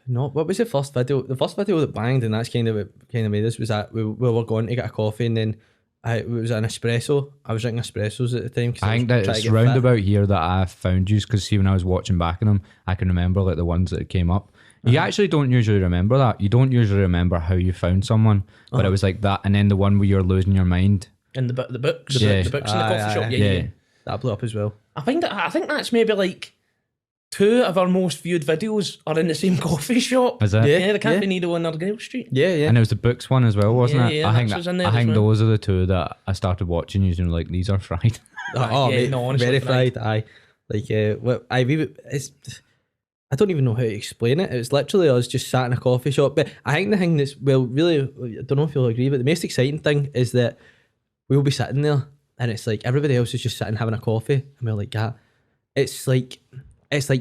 Speaker 2: No, what was the first video? The first video that banged, and that's kind of what made us, was that we were going to get a coffee, and then it was an espresso. I was drinking espressos at the time.
Speaker 1: I think that it's roundabout here that I found you, because see, when I was watching back on them, I can remember like the ones that came up. You actually don't usually remember that. You don't usually remember how you found someone, but it was like that, and then the one where you're losing your mind.
Speaker 3: And the books,
Speaker 1: Yeah.
Speaker 3: the books in the coffee shop.
Speaker 1: Yeah.
Speaker 2: that blew up as well.
Speaker 3: I think that's maybe like 2 of our most viewed videos are in the same coffee shop.
Speaker 1: Is it?
Speaker 3: Yeah, the Cafe Needle on Argyle Street.
Speaker 2: Yeah.
Speaker 1: And it was the books one as well, wasn't it?
Speaker 3: Yeah,
Speaker 1: I think
Speaker 3: that was in there
Speaker 1: I
Speaker 3: as
Speaker 1: think
Speaker 3: well.
Speaker 1: those are the 2 that I started watching using. Like, these are fried.
Speaker 2: Oh,
Speaker 3: Yeah,
Speaker 2: mate,
Speaker 3: no, honestly,
Speaker 2: very
Speaker 3: fried.
Speaker 2: fried. Aye, like it's. I don't even know how to explain it. It was literally us just sat in a coffee shop. But I think the thing that's really, I don't know if you'll agree, but the most exciting thing is that we'll be sitting there, and it's like everybody else is just sitting having a coffee, and we're like, yeah, it's like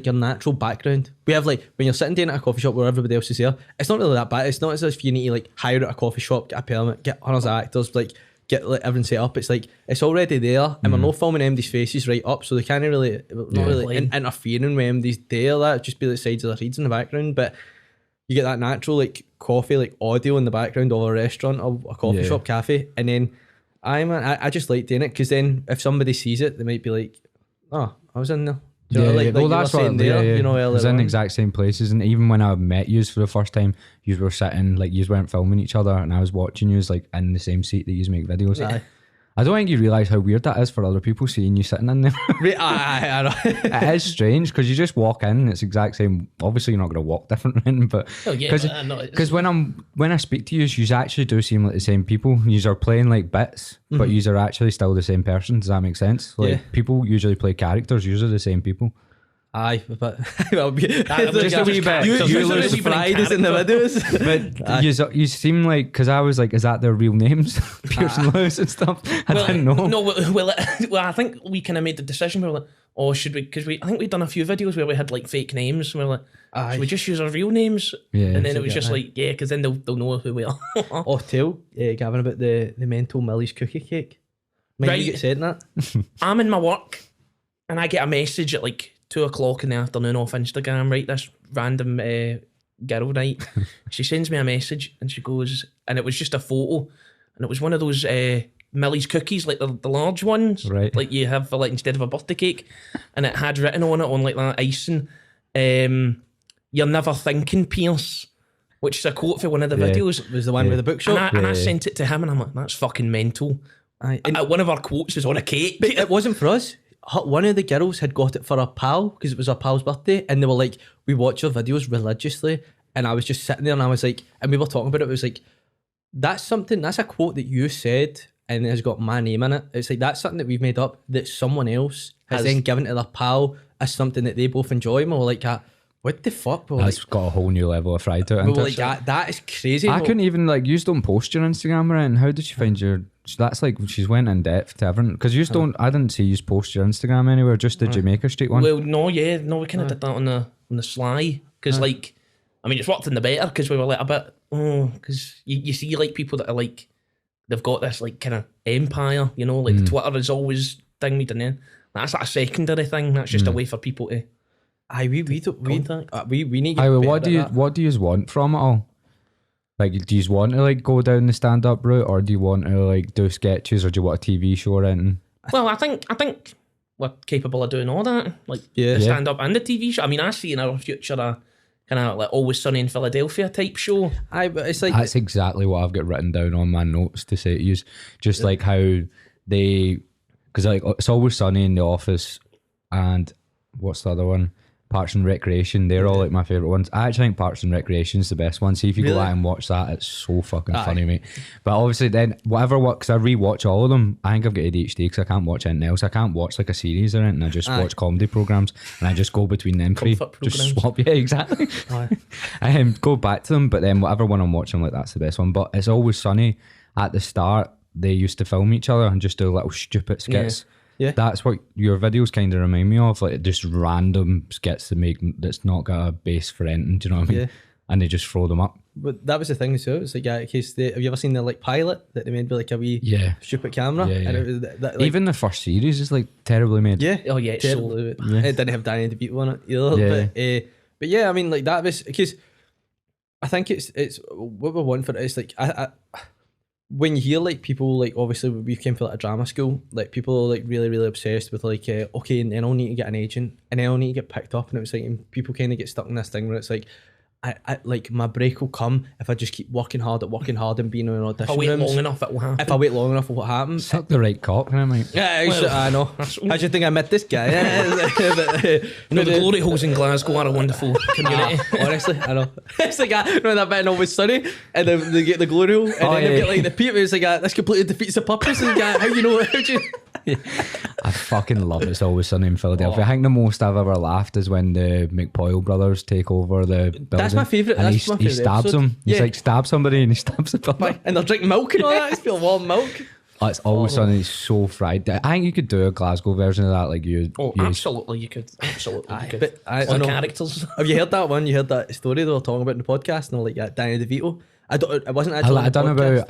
Speaker 2: your natural background. We have like, when you're sitting down at a coffee shop where everybody else is there, it's not really that bad. It's not as if you need to like hire out a coffee shop, get a permit, get hundreds of actors, like get like everything set up. It's like it's already there, and we're not filming MD's faces right up, so they can't really interfering with MD's there. That just be the sides of the reeds in the background, but you get that natural like coffee like audio in the background of a restaurant or a coffee shop cafe, and then I just like doing it, because then if somebody sees it, they might be like, oh, I was in there. Do you know, like
Speaker 1: well,
Speaker 2: you were
Speaker 1: that's what.
Speaker 2: saying there, you know,
Speaker 1: it was
Speaker 2: earlier
Speaker 1: in the
Speaker 2: on.
Speaker 1: exact same places, and even when I met you for the first time, you were sitting like you weren't filming each other, and I was watching you like in the same seat that you make videos.
Speaker 2: Aye.
Speaker 1: I don't think you realise how weird that is for other people seeing you sitting in there.
Speaker 2: I know.
Speaker 1: It is strange, because you just walk in, it's the exact same. Obviously, you're not going to walk different in, but
Speaker 3: Oh yeah,
Speaker 1: because when I speak to you actually do seem like the same people. You are playing like bits, but you are actually still the same person. Does that make sense? Like,
Speaker 2: Yeah.
Speaker 1: people usually play characters, usually the same people.
Speaker 2: Aye, but well,
Speaker 3: just a wee bit.
Speaker 2: You
Speaker 3: So there's
Speaker 2: lose
Speaker 3: a wee bit in
Speaker 2: Fridays in the videos.
Speaker 1: But you seem like, because I was like, is that their real names? Pearson Lewis and stuff. I didn't know.
Speaker 3: No, well, I think we kind of made the decision. We were like, oh, should we? Because I think we'd done a few videos where we had like fake names. And we were like,
Speaker 2: Aye.
Speaker 3: should we just use our real names?
Speaker 1: Yeah.
Speaker 3: And then it was just like, yeah, because then they'll know who we are.
Speaker 2: Oh, tell Gavin about the mental Millie's cookie cake. Might you
Speaker 3: Right.
Speaker 2: get said that?
Speaker 3: I'm in my work, and I get a message at like 2:00 in the afternoon off Instagram. Right, this random girl, right? She sends me a message, and she goes, and it was just a photo, and it was one of those Millie's cookies, like the large ones,
Speaker 1: Right.
Speaker 3: like you have for like instead of a birthday cake, and it had written on it on like that icing, "You're never thinking, Pierce," which is a quote for one of the videos.
Speaker 2: Was the one with the bookshop?
Speaker 3: And I sent it to him, and I'm like, "That's fucking mental."
Speaker 2: Aye. And
Speaker 3: One of our quotes is on a cake.
Speaker 2: but it wasn't for us. One of the girls had got it for a pal, because it was her pal's birthday, and they were like, we watch your videos religiously, and I was just sitting there, and I was like, and we were talking about it, it was like, that's a quote that you said, and it has got my name in it. It's like, that's something that we've made up that someone else has then given to their pal as something that they both enjoy, and we were like, what the fuck? We were
Speaker 1: That's got a whole new level of fried to it.
Speaker 2: we
Speaker 1: Isn't
Speaker 2: were
Speaker 1: it?
Speaker 2: like, that is crazy.
Speaker 1: I couldn't even like, you don't post your Instagram or anything. How did she find your? That's like, she's went in depth to everything, because you don't. I didn't see you post your Instagram anywhere. Just the Jamaica Street one.
Speaker 3: Well, no, we kind of did that on the sly, because like, I mean, it's worked in the better, because we were like a bit, because you see like people that are like, they've got this like kind of empire, you know, like Twitter is always thing we done. That's like a secondary thing. That's just a way for people to.
Speaker 2: Aye, we need to
Speaker 3: Contact.
Speaker 2: we need to
Speaker 1: Aye,
Speaker 2: get
Speaker 1: well,
Speaker 2: better
Speaker 1: what do you want from it all? Like, do you want to like go down the stand up route, or do you want to like do sketches, or do you want a TV show or anything?
Speaker 3: Well, I think we're capable of doing all that, like
Speaker 2: Yeah.
Speaker 3: the stand up and the TV show. I mean, I see in our future a kind of like Always Sunny in Philadelphia type show.
Speaker 2: Aye, but it's like,
Speaker 1: That's exactly what I've got written down on my notes to say to you. Just like how they, because like it's Always Sunny in The Office, and what's the other one? Parks and Recreation, they're all like my favourite ones. I actually think Parks and Recreation's the best one. See if you go
Speaker 2: Really?
Speaker 1: out and watch that, it's so fucking funny, mate. But obviously then, because I rewatch all of them, I think I've got ADHD because I can't watch anything else. I can't watch like a series or anything. I just watch comedy programmes and I just go between them three.
Speaker 3: Comfort
Speaker 1: Just
Speaker 3: programmes.
Speaker 1: swap, yeah, exactly. I go back to them, but then whatever one I'm watching, like that's the best one. But It's Always Sunny, at the start, they used to film each other and just do little stupid skits.
Speaker 2: Yeah.
Speaker 1: That's what your videos kind of remind me of, like just random skits to make that's not got a base for anything. Do you know what I mean?
Speaker 2: Yeah.
Speaker 1: And they just throw them up.
Speaker 2: But that was the thing too. It's like, in case have you ever seen the like pilot that they made with like a wee stupid camera?
Speaker 1: Yeah,
Speaker 2: And
Speaker 1: yeah.
Speaker 2: it was that, like,
Speaker 1: Even the first series is like terribly made.
Speaker 2: yeah,
Speaker 3: Oh, yeah, it's so-
Speaker 2: terribly. It didn't have Danny DeVito on it either.
Speaker 1: Yeah.
Speaker 2: But yeah, I mean, like that was because I think it's what we want for it is like I when you hear like people like obviously we came from like a drama school, like people are like really really obsessed with like okay, and then I'll need to get an agent and then I'll need to get picked up, and it was like and people kind of get stuck in this thing where it's like I like my break will come if I just keep working hard and being in audition
Speaker 3: If I wait
Speaker 2: rooms.
Speaker 3: long enough, it will happen.
Speaker 2: If I wait long enough, what happens?
Speaker 1: Suck the right cock, and I'm like,
Speaker 2: Yeah, I know. How do you think I met this guy?
Speaker 3: The glory holes in Glasgow are a wonderful community.
Speaker 2: Honestly, I know. It's like that bit in Always Sunny, and then they get the glory hole, and then they get like the people. It's like this completely defeats the purpose. And how you know? How do you?
Speaker 1: I fucking love It's Always Sunny in Philadelphia. I think the most I've ever laughed is when the McPoyle brothers take over the building.
Speaker 2: That's my favourite.
Speaker 1: And
Speaker 2: That's my
Speaker 1: he
Speaker 2: favourite
Speaker 1: stabs
Speaker 2: episode.
Speaker 1: him. He's
Speaker 2: Yeah.
Speaker 1: like stabs somebody and he stabs the building.
Speaker 2: And they're drinking milk and all that. It's pure warm milk.
Speaker 1: It's Always Sunny. It's so fried. I think you could do a Glasgow version of that. Like you.
Speaker 3: Oh,
Speaker 1: you
Speaker 3: absolutely, you could. Absolutely, you could.
Speaker 2: But I
Speaker 3: the
Speaker 2: know.
Speaker 3: characters.
Speaker 2: Have you heard that one? You heard that story they were talking about in the podcast, and they're like, Danny DeVito. It wasn't actually.
Speaker 1: I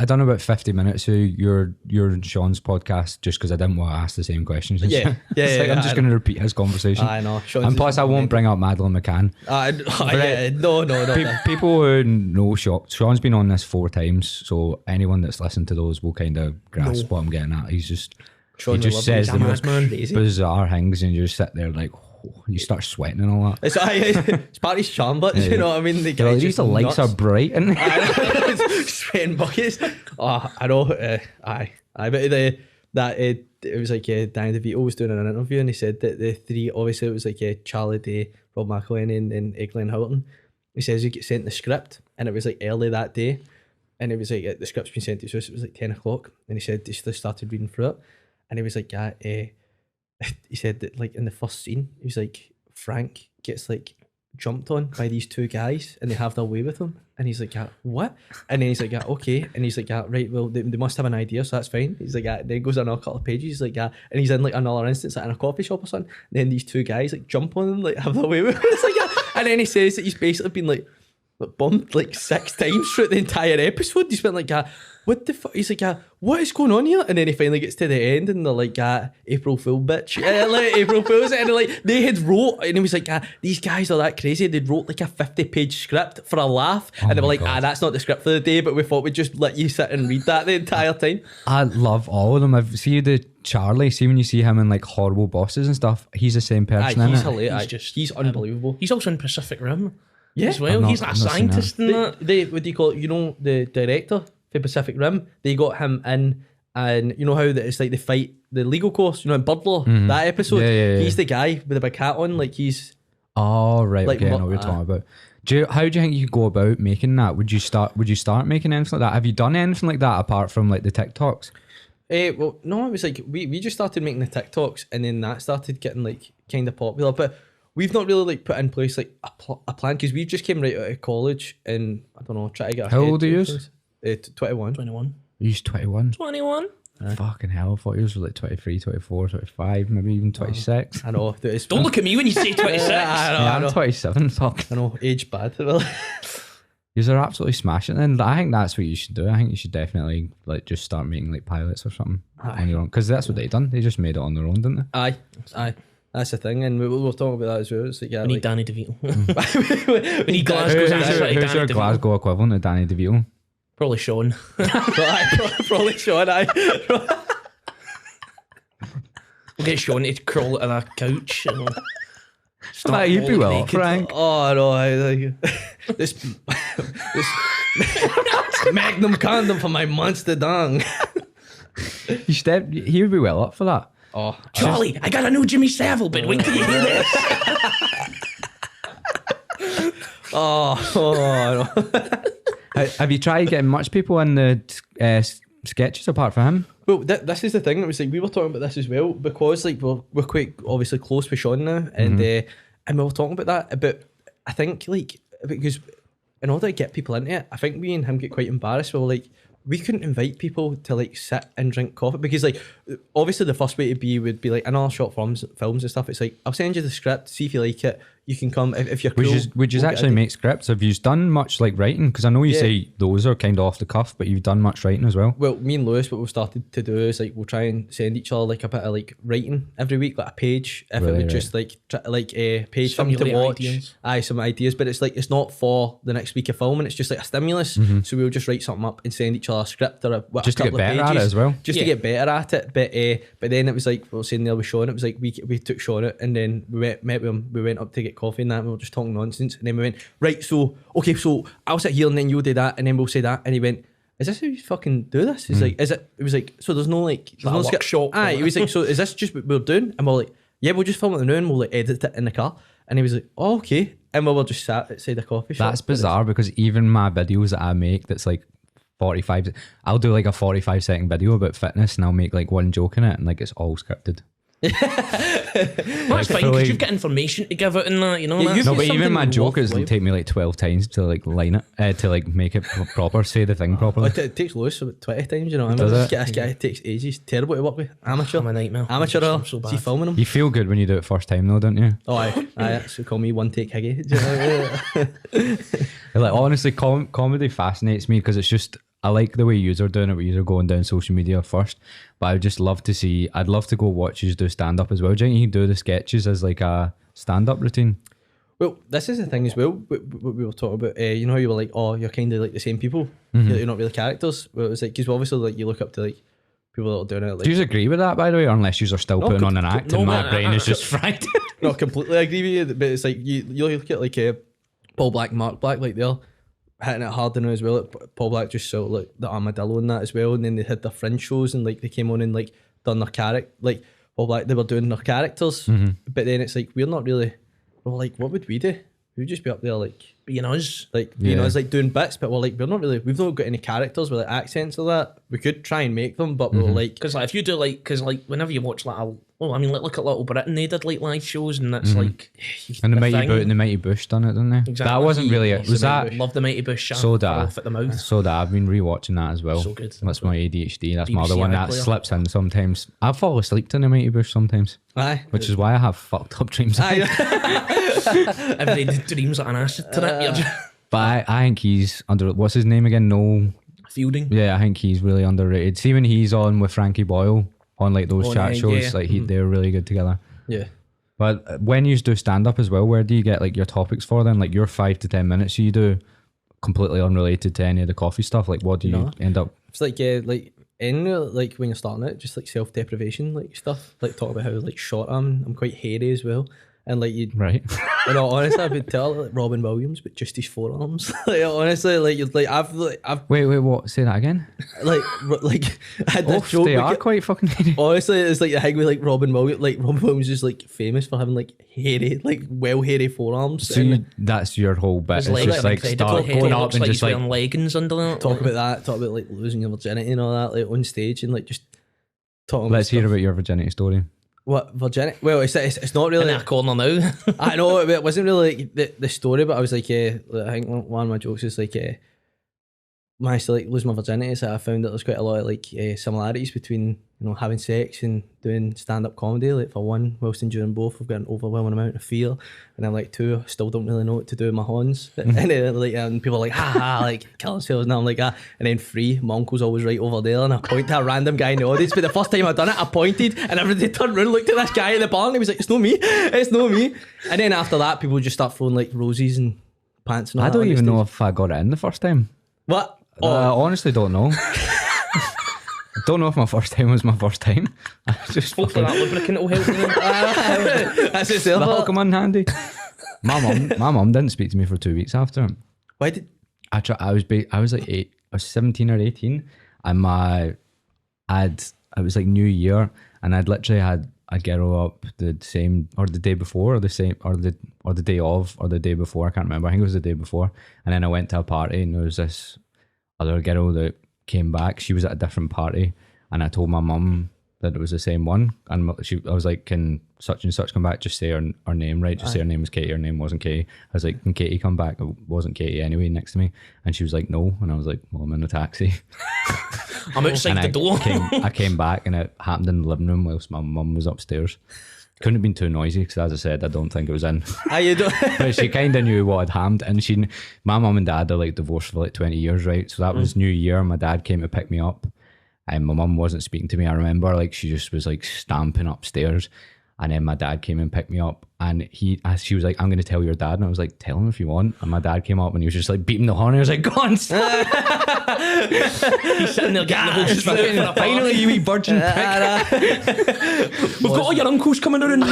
Speaker 1: done about 50 minutes of your and Sean's podcast just because I didn't want to ask the same questions.
Speaker 2: Yeah.
Speaker 1: It's
Speaker 2: Yeah,
Speaker 1: like,
Speaker 2: yeah,
Speaker 1: I'm just
Speaker 2: I
Speaker 1: going to repeat his conversation.
Speaker 2: I know.
Speaker 1: And plus, I won't bring up Madeleine McCann.
Speaker 2: No.
Speaker 1: People who know Sean's been on this 4 times, so anyone that's listened to those will kind of grasp what I'm getting at. He just says the most bizarre things, and you just sit there like, you start sweating and all that.
Speaker 2: It's part of his charm, but you know what I mean? The
Speaker 1: Like,
Speaker 2: guy's
Speaker 1: these
Speaker 2: just
Speaker 1: lights
Speaker 2: nuts.
Speaker 1: are bright, and
Speaker 2: Sweating buckets. Oh, I know. But it was like Danny DeVito was doing an interview, and he said that the 3, obviously it was like Charlie Day, Rob McElhenney, and then Glenn Howerton. He says he get sent the script, and it was like early that day, and it was like the script's been sent to us. It was like 10 o'clock, and he said he just started reading through it, and he was like, he said that like in the first scene, he was like, Frank gets like jumped on by these 2 guys and they have their way with him, and he's like, what? And then he's like, okay, and he's like, right, well they must have an idea, so that's fine. He's like, then he goes on a couple of pages, he's like, and he's in like another instance like in a coffee shop or something, and then these 2 guys like jump on him, like have their way with him. It's like, and then he says that he's basically been like bumped like 6 times throughout the entire episode. He's been like, what the fuck? He's like, what is going on here? And then he finally gets to the end, and they're like, April Fool, bitch. Like, April Fool's. And like, they had wrote, and he was like, these guys are that crazy. They wrote like a 50-page script for a laugh. And they were like, that's not the script for the day, but we thought we'd just let you sit and read that the entire time.
Speaker 1: I love all of them. I've seen the Charlie. See when you see him in like Horrible Bosses and stuff, he's the same person.
Speaker 2: He's
Speaker 1: in it.
Speaker 2: hilarious. He's unbelievable.
Speaker 3: He's also in Pacific Rim.
Speaker 2: Yeah.
Speaker 3: As well. He's like a scientist in that.
Speaker 2: They what do you call it? You know, the director for Pacific Rim, they got him in, and you know how that it's like they fight the legal course, you know, in Bird Law, that episode.
Speaker 1: Yeah.
Speaker 2: He's the guy with the big hat on, like he's.
Speaker 1: Oh right,
Speaker 2: Like,
Speaker 1: okay, I know what you're talking about. How do you think you go about making that? Would you start making anything like that? Have you done anything like that apart from like the TikToks?
Speaker 2: Well, no, it was like we just started making the TikToks, and then that started getting like kind of popular, but we've not really like put in place like a plan, because we just came right out of college, and I don't know, try to get.
Speaker 1: How old are you?
Speaker 2: 21.
Speaker 3: 21.
Speaker 1: You're 21.
Speaker 3: 21.
Speaker 1: Fucking hell, I thought yours was like 23, 24, 25, maybe even 26.
Speaker 2: I know.
Speaker 3: Don't look at me when you say 26.
Speaker 2: I
Speaker 1: I'm
Speaker 2: know.
Speaker 1: 27. Fuck.
Speaker 2: I know. Age bad.
Speaker 1: You're absolutely smashing, and I think that's what you should do. I think you should definitely like just start making like pilots or something on your own, because that's what they done. They just made it on their own, didn't they?
Speaker 2: Aye. That's the thing, and we were talking about that as well. It's like,
Speaker 3: We need Danny DeVito. We need Glasgow's
Speaker 1: Who's
Speaker 3: answer to
Speaker 1: your
Speaker 3: Danny DeVito.
Speaker 1: Glasgow equivalent of Danny DeVito?
Speaker 3: Probably Sean.
Speaker 2: Probably Sean.
Speaker 3: We'll get Sean to crawl out of that couch. And
Speaker 1: You'd be well,
Speaker 3: naked.
Speaker 1: Frank.
Speaker 2: Oh no! I like this Magnum condom for my monster dong.
Speaker 1: He would be well up for that.
Speaker 2: Oh,
Speaker 3: Charlie, I got a new Jimmy Savile bit. Wait till you hear this.
Speaker 1: Have you tried getting much people in the sketches apart from him?
Speaker 2: Well, this is the thing. It was like we were talking about this as well because like we're quite obviously close with Sean now, and we were talking about that. But I think like because in order to get people into it, I think me and him get quite embarrassed. Like we couldn't invite people to like sit and drink coffee because like obviously the first way to be would be like in all short films and stuff. It's like I'll send you the script, see if you like it. You can come if you're cool.
Speaker 1: Would you actually make scripts? Have you done much like writing? Because I know you say those are kind of off the cuff, but you've done much writing as well.
Speaker 2: Well, me and Lewis, what we've started to do is like we'll try and send each other like a bit of like writing every week, like a page. If it would just like a page for them to watch.
Speaker 3: Ideas.
Speaker 2: Some ideas, but it's like it's not for the next week of filming. It's just like a stimulus. So we'll just write something up and send each other a script or
Speaker 1: just to get better at it as well.
Speaker 2: Just to get better at it. But then it was like we were saying there with Sean. It was like we took Sean out and then we met with him. We went up to get coffee and that. And we were just talking nonsense, and then we went right. So I'll sit here and then you'll do that, and then we'll say that. And he went, "Is this how you fucking do this?" He's like, "Is it?" It was like, "So there's no like, there's no
Speaker 3: workshop."
Speaker 2: Aye, he was like, "So is this just what we're doing?" And we're like, "Yeah, we'll just film it now and we'll like edit it in the car." And he was like, "Oh, okay." And we were just sat outside the coffee shop.
Speaker 1: That's bizarre because even my videos that I make, that's like 45. I'll do like a 45-second video about fitness, and I'll make like one joke in it, and like it's all scripted.
Speaker 3: That's fine because you've got information to give out in that, you know.
Speaker 2: Yeah,
Speaker 1: No, but even
Speaker 2: something
Speaker 1: my joke is
Speaker 2: worthwhile.
Speaker 1: take me like 12 times to like line it, to like make it proper, say the thing properly.
Speaker 2: It takes Lewis about 20 times, you know what I mean?
Speaker 1: Does it?
Speaker 2: This guy takes ages. Terrible to work with. Amateur.
Speaker 3: I'm a nightmare.
Speaker 2: Amateur.
Speaker 3: I'm so
Speaker 2: See
Speaker 3: bad.
Speaker 2: filming him.
Speaker 1: You feel good when you do it first time though, don't you?
Speaker 2: Oh, aye. So call me one take Higgy. Do you know?
Speaker 1: Like honestly, comedy fascinates me because it's just, I like the way yous are doing it, where yous are going down social media first. But I would just love to see, I'd love to go watch yous do stand up as well. Do you think you can do the sketches as like a stand up routine?
Speaker 2: Well, this is the thing as well. What we were talking about, you know how you were like, oh, you're kind of like the same people. You're not really characters. Well, it was like, because obviously like you look up to like people that are doing it. Like,
Speaker 1: Do you agree with that, by the way, or unless yous are still putting on an act and my
Speaker 3: man,
Speaker 1: brain is just fried?
Speaker 2: not completely agree with you, but it's like you look at like Paul Black, Mark Black, like they're hitting it hard now as well. Like, Paul Black just saw like the Armadillo and that as well, and then they had their fringe shows and like they came on and like done their character. Like Paul Black, they were doing their characters, but then it's like we're not really. We're like, what would we do? We'd just be up there like
Speaker 3: Being us.
Speaker 2: like you know, it's like doing bits, but we're like we're not really. We've not got any characters with like accents or that. We could try and make them, but we're like.
Speaker 3: Because like if you do like, because like whenever you watch like, I mean like look at Little Britain, they did like live shows and that's like.
Speaker 1: And the
Speaker 3: thing.
Speaker 1: Mighty Bush done it, didn't they?
Speaker 3: Exactly.
Speaker 1: That wasn't really it. Was that
Speaker 3: Love the Mighty Bush shaft
Speaker 1: So da.
Speaker 3: off at the mouth.
Speaker 1: So that I've been rewatching that as well.
Speaker 3: So good.
Speaker 1: That's my ADHD. That's my
Speaker 3: BBC
Speaker 1: other one that
Speaker 3: iPlayer.
Speaker 1: slips in sometimes. I fall asleep to the Mighty Bush sometimes,
Speaker 2: Aye.
Speaker 1: which is why I have fucked up dreams.
Speaker 3: Every day dreams like an acid trip. You're just
Speaker 1: But I think he's under. What's his name again? No.
Speaker 3: fielding.
Speaker 1: Yeah, I think he's really underrated. See when he's on with Frankie Boyle on like those chat shows, like they're really good together.
Speaker 2: Yeah.
Speaker 1: But when you do stand up as well, where do you get like your topics for then? Like your 5 to 10 minutes you do completely unrelated to any of the coffee stuff. Like what do you end up?
Speaker 2: It's like like when you're starting out, just like self-deprivation like stuff. Like talk about how like short I'm quite hairy as well. And like you,
Speaker 1: Right.
Speaker 2: you know, honestly, I would tell like Robin Williams, but just his forearms. Like honestly, like you'd like I've
Speaker 1: Wait, what? Say that again.
Speaker 2: like I had that joke.
Speaker 1: They are
Speaker 2: like,
Speaker 1: quite fucking hairy.
Speaker 2: honestly, it's like the thing with like Robin Williams. Like Robin Williams is like famous for having like hairy, like hairy forearms.
Speaker 1: So that's your whole bit.
Speaker 3: His
Speaker 1: It's
Speaker 3: legs
Speaker 1: just
Speaker 3: are
Speaker 1: like
Speaker 3: incredible.
Speaker 1: start going up
Speaker 3: Looks
Speaker 1: and
Speaker 3: like
Speaker 1: just
Speaker 3: he's
Speaker 1: like
Speaker 3: wearing leggings under that.
Speaker 2: talk about that. Talk about like losing your virginity and all that, like on stage and like just talking.
Speaker 1: let's hear about your virginity story.
Speaker 2: What virginity? Well, it's not
Speaker 3: in
Speaker 2: really.
Speaker 3: that corner now.
Speaker 2: I know it wasn't really like the story, but I was like, I think one of my jokes is like, managed to like lose my virginity, so I found that there's quite a lot of like similarities between having sex and doing stand up comedy. Like for one, whilst enduring both, I've got an overwhelming amount of fear, and I'm like two, I still don't really know what to do with my horns. And then like people are like, ha ha, like kill themselves, and I'm like, ah. And then three, my uncle's always right over there, and I point to a random guy in the audience. But the first time I done it, I pointed, and everybody turned around, looked at this guy in the bar, and he was like, it's not me, it's not me. And then after that, people just start throwing like roses and pants and all
Speaker 1: I
Speaker 2: that
Speaker 1: don't
Speaker 2: on the
Speaker 1: even
Speaker 2: stage.
Speaker 1: know if I got it in the first time.
Speaker 2: What?
Speaker 1: I honestly don't know. I don't know if my first time was my first time. I just
Speaker 3: Hopefully
Speaker 1: fucking,
Speaker 3: that lubricant will help you.
Speaker 2: That's itself.
Speaker 1: that'll come in handy. My mum didn't speak to me for 2 weeks after.
Speaker 2: Why did?
Speaker 1: I was like I was 17 or 18, and it was like New Year, and I'd literally had a girl up the same or the day before or the same or the day of or the day before. I can't remember. I think it was the day before. And then I went to a party and there was this other girl that came back. She was at a different party, and I told my mum that it was the same one. And I was like, "Can such and such come back? Just say her name, right? Just say her name was Katie. Her name wasn't Katie." I was like, "Can Katie come back?" It wasn't Katie anyway next to me. And she was like, "No." And I was like, "Well, I'm in a taxi."
Speaker 3: I'm outside the door.
Speaker 1: I came back, and it happened in the living room whilst my mum was upstairs. Couldn't have been too noisy because, as I said, I don't think it was in. But she kind of knew what had happened, and my mum and dad are like divorced for like 20 years, right? So that was New Year. My dad came to pick me up, and my mum wasn't speaking to me. I remember like she just was like stamping upstairs, and then my dad came and picked me up, and she was like, "I'm going to tell your dad," and I was like, "Tell him if you want." And my dad came up and he was just like beating the horn. I was like, "Go on, son."
Speaker 3: He's sitting there getting the whole structure.
Speaker 1: Finally, you wee virgin prick.
Speaker 3: We've got all your uncles coming around.
Speaker 2: They're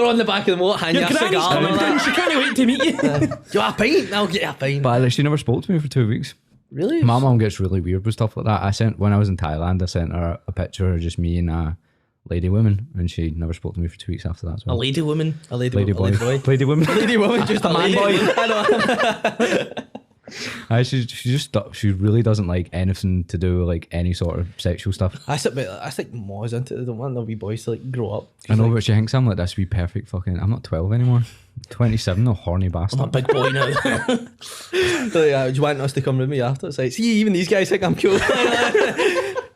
Speaker 2: on the back of the motor, hand
Speaker 3: Your
Speaker 2: you a
Speaker 3: granny's
Speaker 2: cigar.
Speaker 3: coming down. She can't wait to meet you.
Speaker 2: Do you want a pint? I'll get you a pint.
Speaker 1: But like, she never spoke to me for 2 weeks.
Speaker 2: Really?
Speaker 1: My mum gets really weird with stuff like that. When I was in Thailand, I sent her a picture of just me and a lady woman, and she never spoke to me for 2 weeks after that. So.
Speaker 3: A lady woman.
Speaker 2: A lady
Speaker 1: boy.
Speaker 2: Lady
Speaker 1: woman.
Speaker 2: Lady woman, just a man boy.
Speaker 1: She really doesn't like anything to do with like any sort of sexual stuff.
Speaker 2: I think Ma's into it. They don't want their wee boys to like grow up.
Speaker 1: I know, but she thinks I'm like this wee perfect fucking. I'm not 12 anymore. 27, no horny bastard.
Speaker 3: I'm a big boy now.
Speaker 2: So, do you want us to come with me after? It's like, see, even these guys think I'm cool.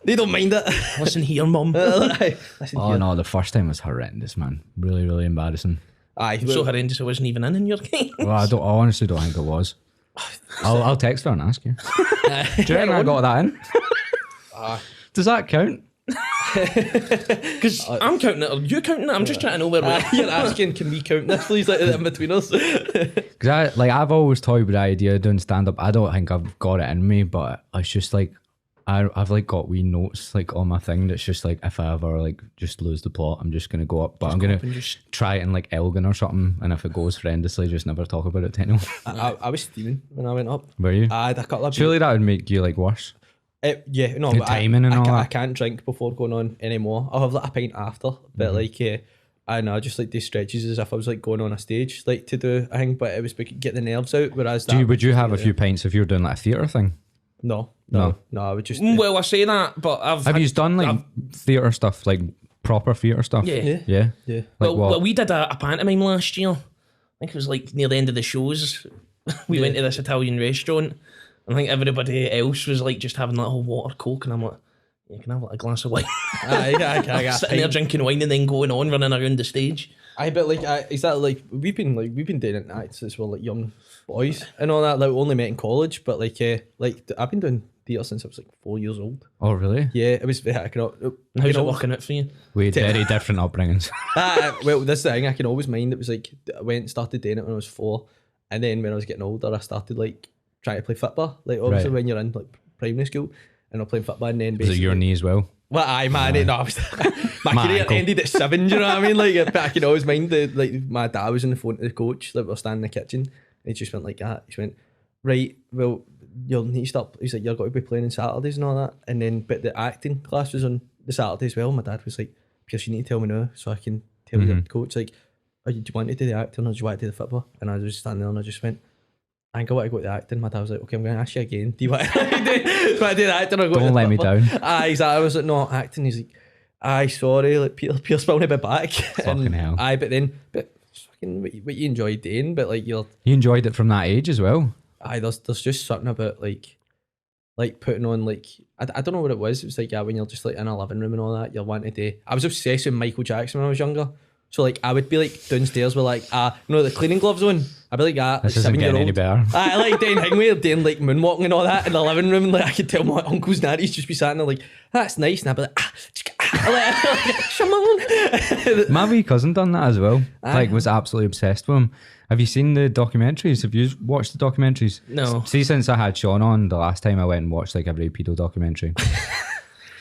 Speaker 2: They don't mind it.
Speaker 3: Listen here, mum.
Speaker 2: Listen
Speaker 1: Oh
Speaker 2: here.
Speaker 1: no, the first time was horrendous, man. Really, really embarrassing.
Speaker 2: Aye,
Speaker 3: So horrendous I wasn't even in your game.
Speaker 1: Well, I honestly don't think it was. I'll text her and ask you. Do you reckon I got that in? Does that count?
Speaker 3: Because I'm counting it, or you counting it? I'm just trying to know where we're
Speaker 2: you're asking, can we count this, please, like in between us?
Speaker 1: Because I've always toyed with the idea of doing stand up. I don't think I've got it in me, but it's just like I've like got wee notes like on my thing that's just like if I ever like just lose the plot, I'm just gonna go up, but I'm gonna try it in like Elgin or something, and if it goes horrendously, just never talk about it to anyone.
Speaker 2: I was steaming when I went up.
Speaker 1: Were you?
Speaker 2: I had a couple of
Speaker 1: Surely that would make you like worse.
Speaker 2: Yeah, no,
Speaker 1: The
Speaker 2: but
Speaker 1: timing and all that.
Speaker 2: I can't drink before going on anymore. I'll have like a pint after, but like I know, just like these stretches as if I was like going on a stage, like to do a thing, but it was get the nerves out. Whereas
Speaker 1: Would you have a few pints if you were doing like a theatre thing?
Speaker 2: No, I would just.
Speaker 3: Well, I say that, but
Speaker 1: Have you done like theatre stuff, like proper theatre stuff?
Speaker 3: Yeah.
Speaker 1: Yeah.
Speaker 2: Yeah.
Speaker 1: Like what?
Speaker 3: Well, we did a pantomime last year. I think it was like near the end of the shows. We went to this Italian restaurant. I think everybody else was like just having that whole water coke, and I'm like, "You can have like a glass of wine."
Speaker 2: I
Speaker 3: Sitting there drinking wine and then going on running around the stage.
Speaker 2: But like, is that like we've been doing it now since we're like young boys and all that. Like, we only met in college, but like I've been doing theatre since I was like 4 years old.
Speaker 1: Oh really?
Speaker 2: Yeah, it was. I cannot.
Speaker 3: How's it working out for you?
Speaker 1: We had very different upbringings.
Speaker 2: Well, this is the thing. I can always mind. It was like I went and started doing it when I was 4, and then when I was getting older, I started like trying to play football. Like obviously when you're in like primary school and I'm playing football, and then
Speaker 1: Was it your knee as well?
Speaker 2: Well, my career
Speaker 1: ankle.
Speaker 2: ended at 7. Do you know what I mean? Like, but I can always mind my dad was on the phone to the coach. Like, we were standing in the kitchen, and he just went like that. He went, right, well, you'll need to stop. He's like, you're going to be playing on Saturdays and all that. And then, but the acting class was on the Saturday as well. My dad was like, Pierce, you need to tell me now so I can tell your coach. Like, do you want to do the acting or do you want to do the football? And I was just standing there and I just went, I think I want to go to the acting. My dad was like, okay, I'm going to ask you again. Do you want to do the acting or go to the
Speaker 1: Don't let me
Speaker 2: football?
Speaker 1: down.
Speaker 2: Exactly. I was like, no, acting. He's like, aye, sorry, like Pierce will never be back.
Speaker 1: Fucking hell.
Speaker 2: Aye, but it's fucking what you enjoy doing, but like
Speaker 1: You enjoyed it from that age as well.
Speaker 2: aye, there's just something about like putting on like I don't know what it was. It was like when you're just like in a living room and all that, you're wanting to. I was obsessed with Michael Jackson when I was younger. So like I would be like downstairs with like the cleaning gloves on. I'd be like
Speaker 1: This isn't getting any better.
Speaker 2: I like doing Hingway, doing like moonwalking and all that in the living room. And, like I could tell my uncles and aunties just be sitting there like, that's nice. And I'd be like, Shimon.
Speaker 1: My wee cousin done that as well. Like was absolutely obsessed with him. Have you seen the documentaries? Have you watched the documentaries?
Speaker 3: No.
Speaker 1: See, since I had Sean on, the last time I went and watched like every pedo documentary.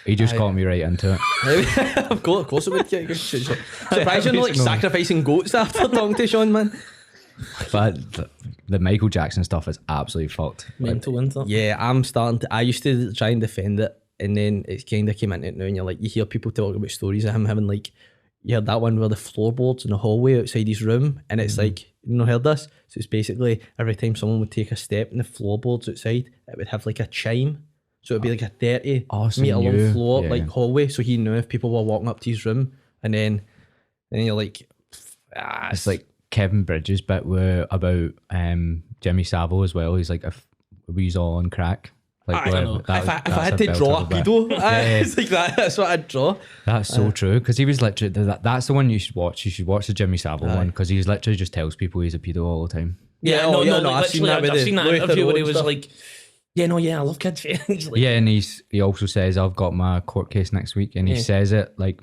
Speaker 1: He just got me right into it.
Speaker 2: Of course it would get good. Surprised you're not like sacrificing goats after talking to Sean, man.
Speaker 1: But the Michael Jackson stuff is absolutely fucked.
Speaker 3: Mental, isn't it?
Speaker 2: Yeah, I'm starting to. I used to try and defend it and then it's kind of came into it now, and you're like, you hear people talk about stories of him having like, you heard that one where the floorboards in the hallway outside his room, and it's like, you know, heard this? So it's basically every time someone would take a step in the floorboards outside, it would have like a chime. So it'd be like a 30 metre long floor, like hallway. So he knew if people were walking up to his room, and then you're like,
Speaker 1: it's like Kevin Bridges' bit about Jimmy Savile as well. He's like, if we was all on crack. Like,
Speaker 2: if I had to draw a pedo, it's like that. That's what I'd draw.
Speaker 1: That's so true, because he was literally, that's the one you should watch. You should watch the Jimmy Savile one, because he's literally just tells people he's a pedo all the time.
Speaker 3: I've seen that interview where he was like, I love kids. Like,
Speaker 1: and he also says, I've got my court case next week, and he says it like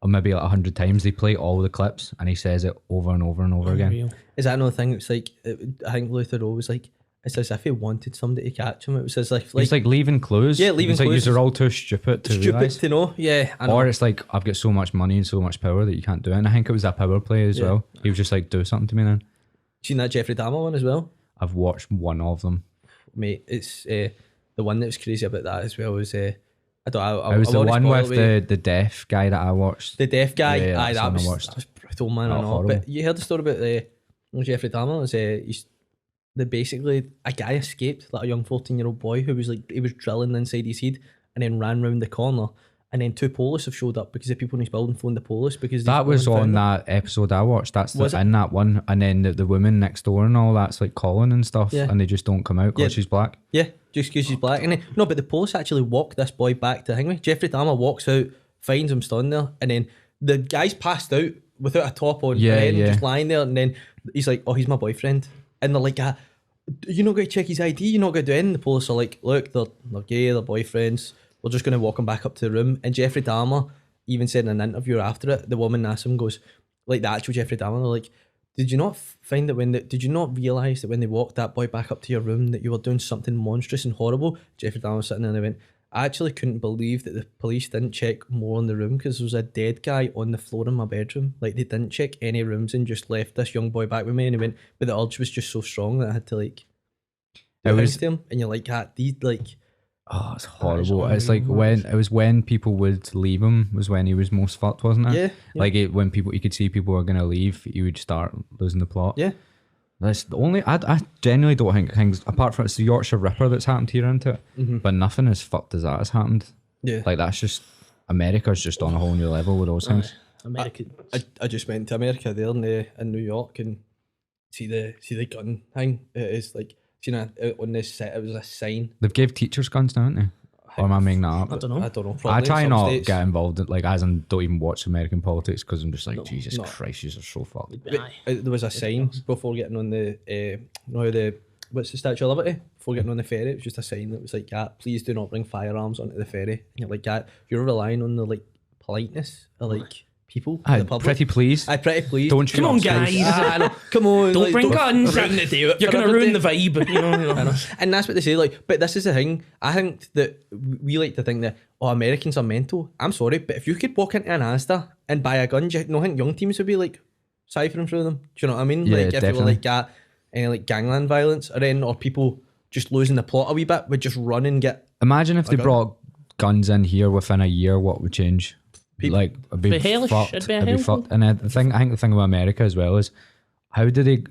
Speaker 1: maybe like 100 times. They play all the clips, and he says it over and over and over again.
Speaker 2: Is that another thing? It's like, I think Luther Rowe was like, it's as if he wanted somebody to catch him. It was as if
Speaker 1: it's like leaving clues.
Speaker 2: Yeah, leaving
Speaker 1: clues.
Speaker 2: Like,
Speaker 1: you're all too stupid to realise.
Speaker 2: To know. Yeah, I know.
Speaker 1: Or it's like, I've got so much money and so much power that you can't do it. And I think it was that power play as well. He was just like, do something to me then.
Speaker 2: Seen that Jeffrey Dahmer one as well?
Speaker 1: I've watched one of them.
Speaker 2: Mate, it's the one that was crazy about that as well was
Speaker 1: it was the one with the deaf guy that I watched.
Speaker 2: The deaf guy,
Speaker 1: yeah,
Speaker 2: that was brutal, man. I know. But you heard the story about Jeffrey Dahmer? Was basically a guy escaped, like a young 14-year-old boy who was like, he was drilling inside his head and then ran round the corner, and then 2 police have showed up because the people in his building phoned the police because
Speaker 1: that was on that episode I watched. That's in that one, and then the woman next door and all that's like calling and stuff, and they just don't come out because she's black.
Speaker 2: Yeah, just because she's black. And then, no, but the police actually walk this boy back to Hingway. Jeffrey Dahmer walks out, finds him standing there, and then the guy's passed out without a top on, just lying there, and then he's like, oh, he's my boyfriend. And they're like, you're not going to check his ID, you're not going to do anything. The police are like, look, they're gay, they're boyfriends, we're just going to walk him back up to the room. And Jeffrey Dahmer even said in an interview after it, the woman asked him, goes, like the actual Jeffrey Dahmer, they're like, did you not find that did you not realise that when they walked that boy back up to your room that you were doing something monstrous and horrible? Jeffrey Dahmer was sitting there and he went, I actually couldn't believe that the police didn't check more in the room because there was a dead guy on the floor in my bedroom. Like, they didn't check any rooms and just left this young boy back with me. And he went, but the urge was just so strong that I had to like do things to him. And you're like, these like,
Speaker 1: oh, it's horrible. It's like when people would leave him was when he was most fucked, wasn't it?
Speaker 2: Yeah.
Speaker 1: Like when you could see people were gonna leave, you would start losing the plot.
Speaker 2: Yeah.
Speaker 1: That's the only. I genuinely don't think things apart from it's the Yorkshire Ripper that's happened here, isn't it? But nothing as fucked as that has happened.
Speaker 2: Yeah.
Speaker 1: Like that's just America's just on a whole new level with those things.
Speaker 3: America.
Speaker 2: I just went to America there in New York and see the gun thing. It is like, you know, on this set it was a sign.
Speaker 1: They've gave teachers guns now, haven't they? Or am I making that up?
Speaker 3: I don't know.
Speaker 2: I
Speaker 1: try not to get involved in, like, as in don't even watch American politics because I'm just like, Jesus Christ, you're so fucked.
Speaker 2: There was a sign before getting on what's the Statue of Liberty? Before getting on the ferry, it was just a sign that was like, please do not bring firearms onto the ferry. And you're like, you're relying on the like politeness of like people, the public.
Speaker 1: Pretty please.
Speaker 2: Pretty please.
Speaker 1: Don't
Speaker 3: come on, guys.
Speaker 2: Come on.
Speaker 3: Don't bring guns.
Speaker 2: You're
Speaker 3: going to ruin the vibe. You know.
Speaker 2: And that's what they say. Like, but this is the thing. I think that we like to think that Americans are mental. I'm sorry, but if you could walk into an Asda and buy a gun, I think young teams would be like ciphering through them. Do you know what I mean?
Speaker 1: Yeah,
Speaker 2: like if
Speaker 1: definitely.
Speaker 2: they were like any like gangland violence or people just losing the plot a wee bit would just run and get.
Speaker 1: Imagine if they brought guns in here within a year, what would change? Like, it'd be
Speaker 3: hellish.
Speaker 1: fucked.
Speaker 3: It'd be
Speaker 1: fucked. And I think the thing about America as well is, how do they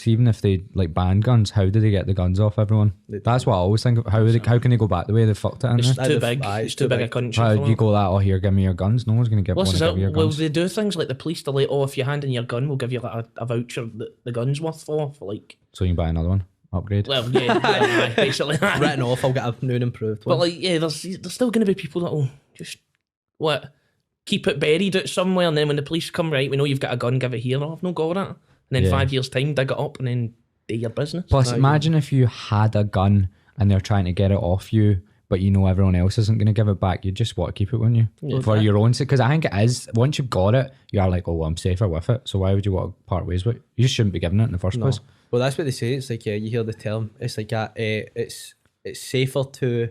Speaker 1: even if they like ban guns, how do they get the guns off everyone? That's what I always think of. How can they go back the way they fucked it?
Speaker 3: It's too big. It's too big a country.
Speaker 1: How you go that? Oh, here, give me your guns. No one's gonna give.
Speaker 3: Will they do things like the police? They're like, if you hand in your gun, we'll give you like a voucher that the gun's worth for like.
Speaker 1: So you can buy another one. Upgrade.
Speaker 3: Well, yeah, basically.
Speaker 2: Written off. I'll get a new and improved one.
Speaker 3: But like, there's still going to be people that will just keep it buried out somewhere, and then when the police come, right, we know you've got a gun, give it here. I've no go with that. And then 5 years time, dig it up and then do your business.
Speaker 1: Plus, imagine if you had a gun and they're trying to get it off you, but you know everyone else isn't going to give it back. You just want to keep it, wouldn't you? Yeah, for your own sake. Because I think it is, once you've got it, you are like, I'm safer with it. So why would you want to part ways with it? You just shouldn't be giving it in the first place.
Speaker 2: Well, that's what they say. It's like, you hear the term. It's like, it's safer to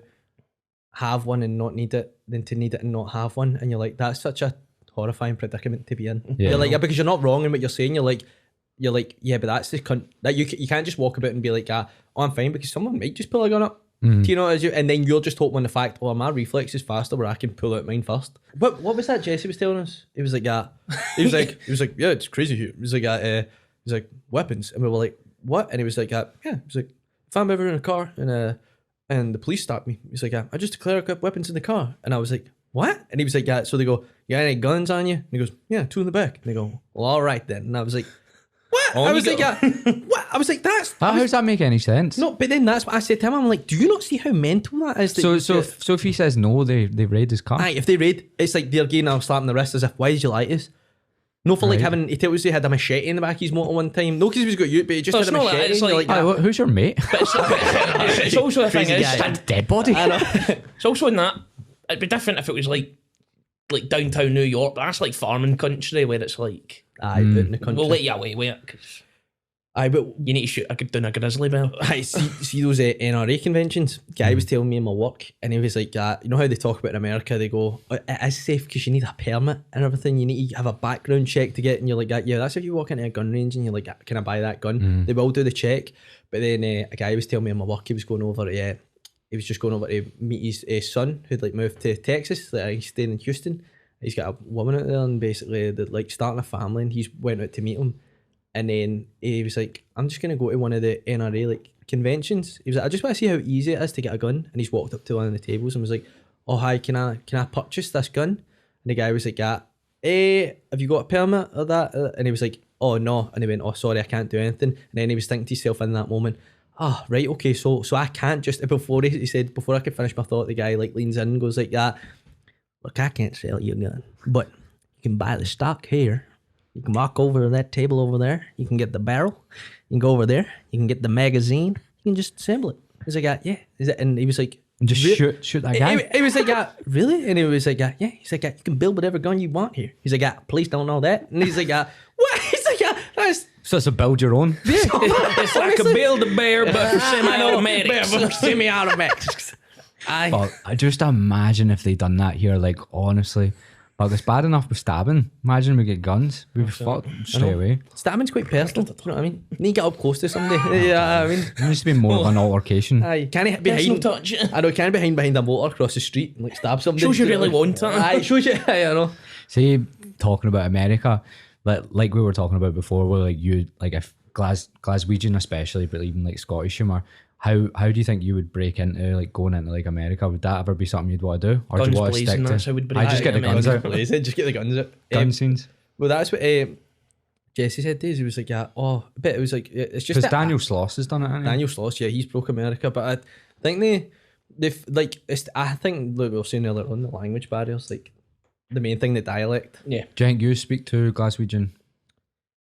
Speaker 2: have one and not need it than to need it and not have one. And you're like, that's such a horrifying predicament to be in. Yeah. You're like, because you're not wrong in what you're saying. You're like, yeah, but that's the that you can't just walk about and be like, I'm fine, because someone might just pull a gun up. Do you know, and then you're just hoping on the fact, oh, my reflex is faster where I can pull out mine first. What was that Jesse was telling us? He was like, yeah. He was like, yeah, it's crazy here. He was like, weapons. And we were like, what? And he was like, yeah. He was like, if I'm ever in a car and the police stop me, he's like, yeah, I just declare I've got weapons in the car. And I was like, what? And he was like, yeah. So they go, you got any guns on you? And he goes, yeah, 2 in the back. And they go, well, all right then. And I was like, what? I was like, yeah. What? I was like,
Speaker 1: how does that make any sense?
Speaker 2: No, but then that's what I said to him. I'm like, do you not see how mental that is?
Speaker 1: So if he says no, they raid his car.
Speaker 2: Aye, if they raid, it's like they're getting a slap in the wrist as if, why did you lie to us? No, for like having, he tells us he had a machete in the back of his motor one time. No, because he was got you, but he just had a machete.
Speaker 3: It's like,
Speaker 1: who's your mate?
Speaker 3: But it's also the thing is,
Speaker 1: that's a dead body.
Speaker 2: I know.
Speaker 3: It's also in that, it'd be different if it was like downtown New York, but that's like farming country where it's like,
Speaker 2: aye, but in the country.
Speaker 3: We'll let you away with it, because
Speaker 2: aye, but
Speaker 3: you need to shoot down a grizzly bear.
Speaker 2: I see those NRA conventions. Guy was telling me in my work, and he was like, you know how they talk about in America, they go, it is safe because you need a permit and everything, you need to have a background check to get, and you're like, yeah, that's if you walk into a gun range and you're like, can I buy that gun? They will do the check. But then a guy was telling me in my work, he was just going over to meet his son who'd like moved to Texas, like he's staying in Houston. He's got a woman out there, and basically they're like starting a family, and he's went out to meet him. And then he was like, I'm just going to go to one of the NRA like conventions. He was like, I just want to see how easy it is to get a gun. And he's walked up to one of the tables and was like, oh, hi, can I purchase this gun? And the guy was like, yeah, have you got a permit or that? And he was like, oh, no. And he went, oh, sorry, I can't do anything. And then he was thinking to himself in that moment, right, okay, so I can't just, before he said, before I could finish my thought, the guy like leans in and goes like, yeah, look, I can't sell you a gun, but you can buy the stock here. You can walk over to that table over there. You can get the barrel. You can go over there. You can get the magazine. You can just assemble it. He's like, yeah. And he was like,
Speaker 1: just shoot that guy.
Speaker 2: He was like, really? And he was like, yeah. He's like, you can build whatever gun you want here. He's like, police don't know that. And he's like, what? He's like, that's...
Speaker 1: So it's a build your own.
Speaker 2: Yeah.
Speaker 3: It's like a Build-A-Bear, but for semi-automatics.
Speaker 2: Semi-automatics.
Speaker 1: But I just imagine if they done that here, like, honestly. Like, it's bad enough with stabbing. Imagine we get guns. We'd be fucked straight away.
Speaker 2: Stabbing's quite personal. You know what I mean? You need to get up close to somebody. Yeah, I mean.
Speaker 1: There needs to be more of an altercation.
Speaker 2: Aye, can't hit behind.
Speaker 3: Touch.
Speaker 2: I know, can't behind a motor across the street and like stab somebody.
Speaker 3: Shows you really want it.
Speaker 2: Aye, shows you. I know.
Speaker 1: See, talking about America, like we were talking about before, where like you, like if Glaswegian especially, but even like Scottish humour, how do you think you would break into like going into like America? Would that ever be something you'd want to do, or
Speaker 3: guns
Speaker 1: do you want to
Speaker 3: blazing,
Speaker 1: stick
Speaker 3: that's
Speaker 1: to?
Speaker 3: how we'd break
Speaker 1: I just get the guns out.
Speaker 2: Just get the guns out.
Speaker 1: Gun scenes.
Speaker 2: Well, that's what Jesse said. Days he was like, but it was like it's just
Speaker 1: because Daniel Sloss has done it. Hasn't he?
Speaker 2: Daniel Sloss, yeah, he's broke America, but I think they've like I think like we were saying earlier on, the language barriers, like the main thing, the dialect.
Speaker 3: Yeah.
Speaker 1: Do you think you speak to Glaswegian?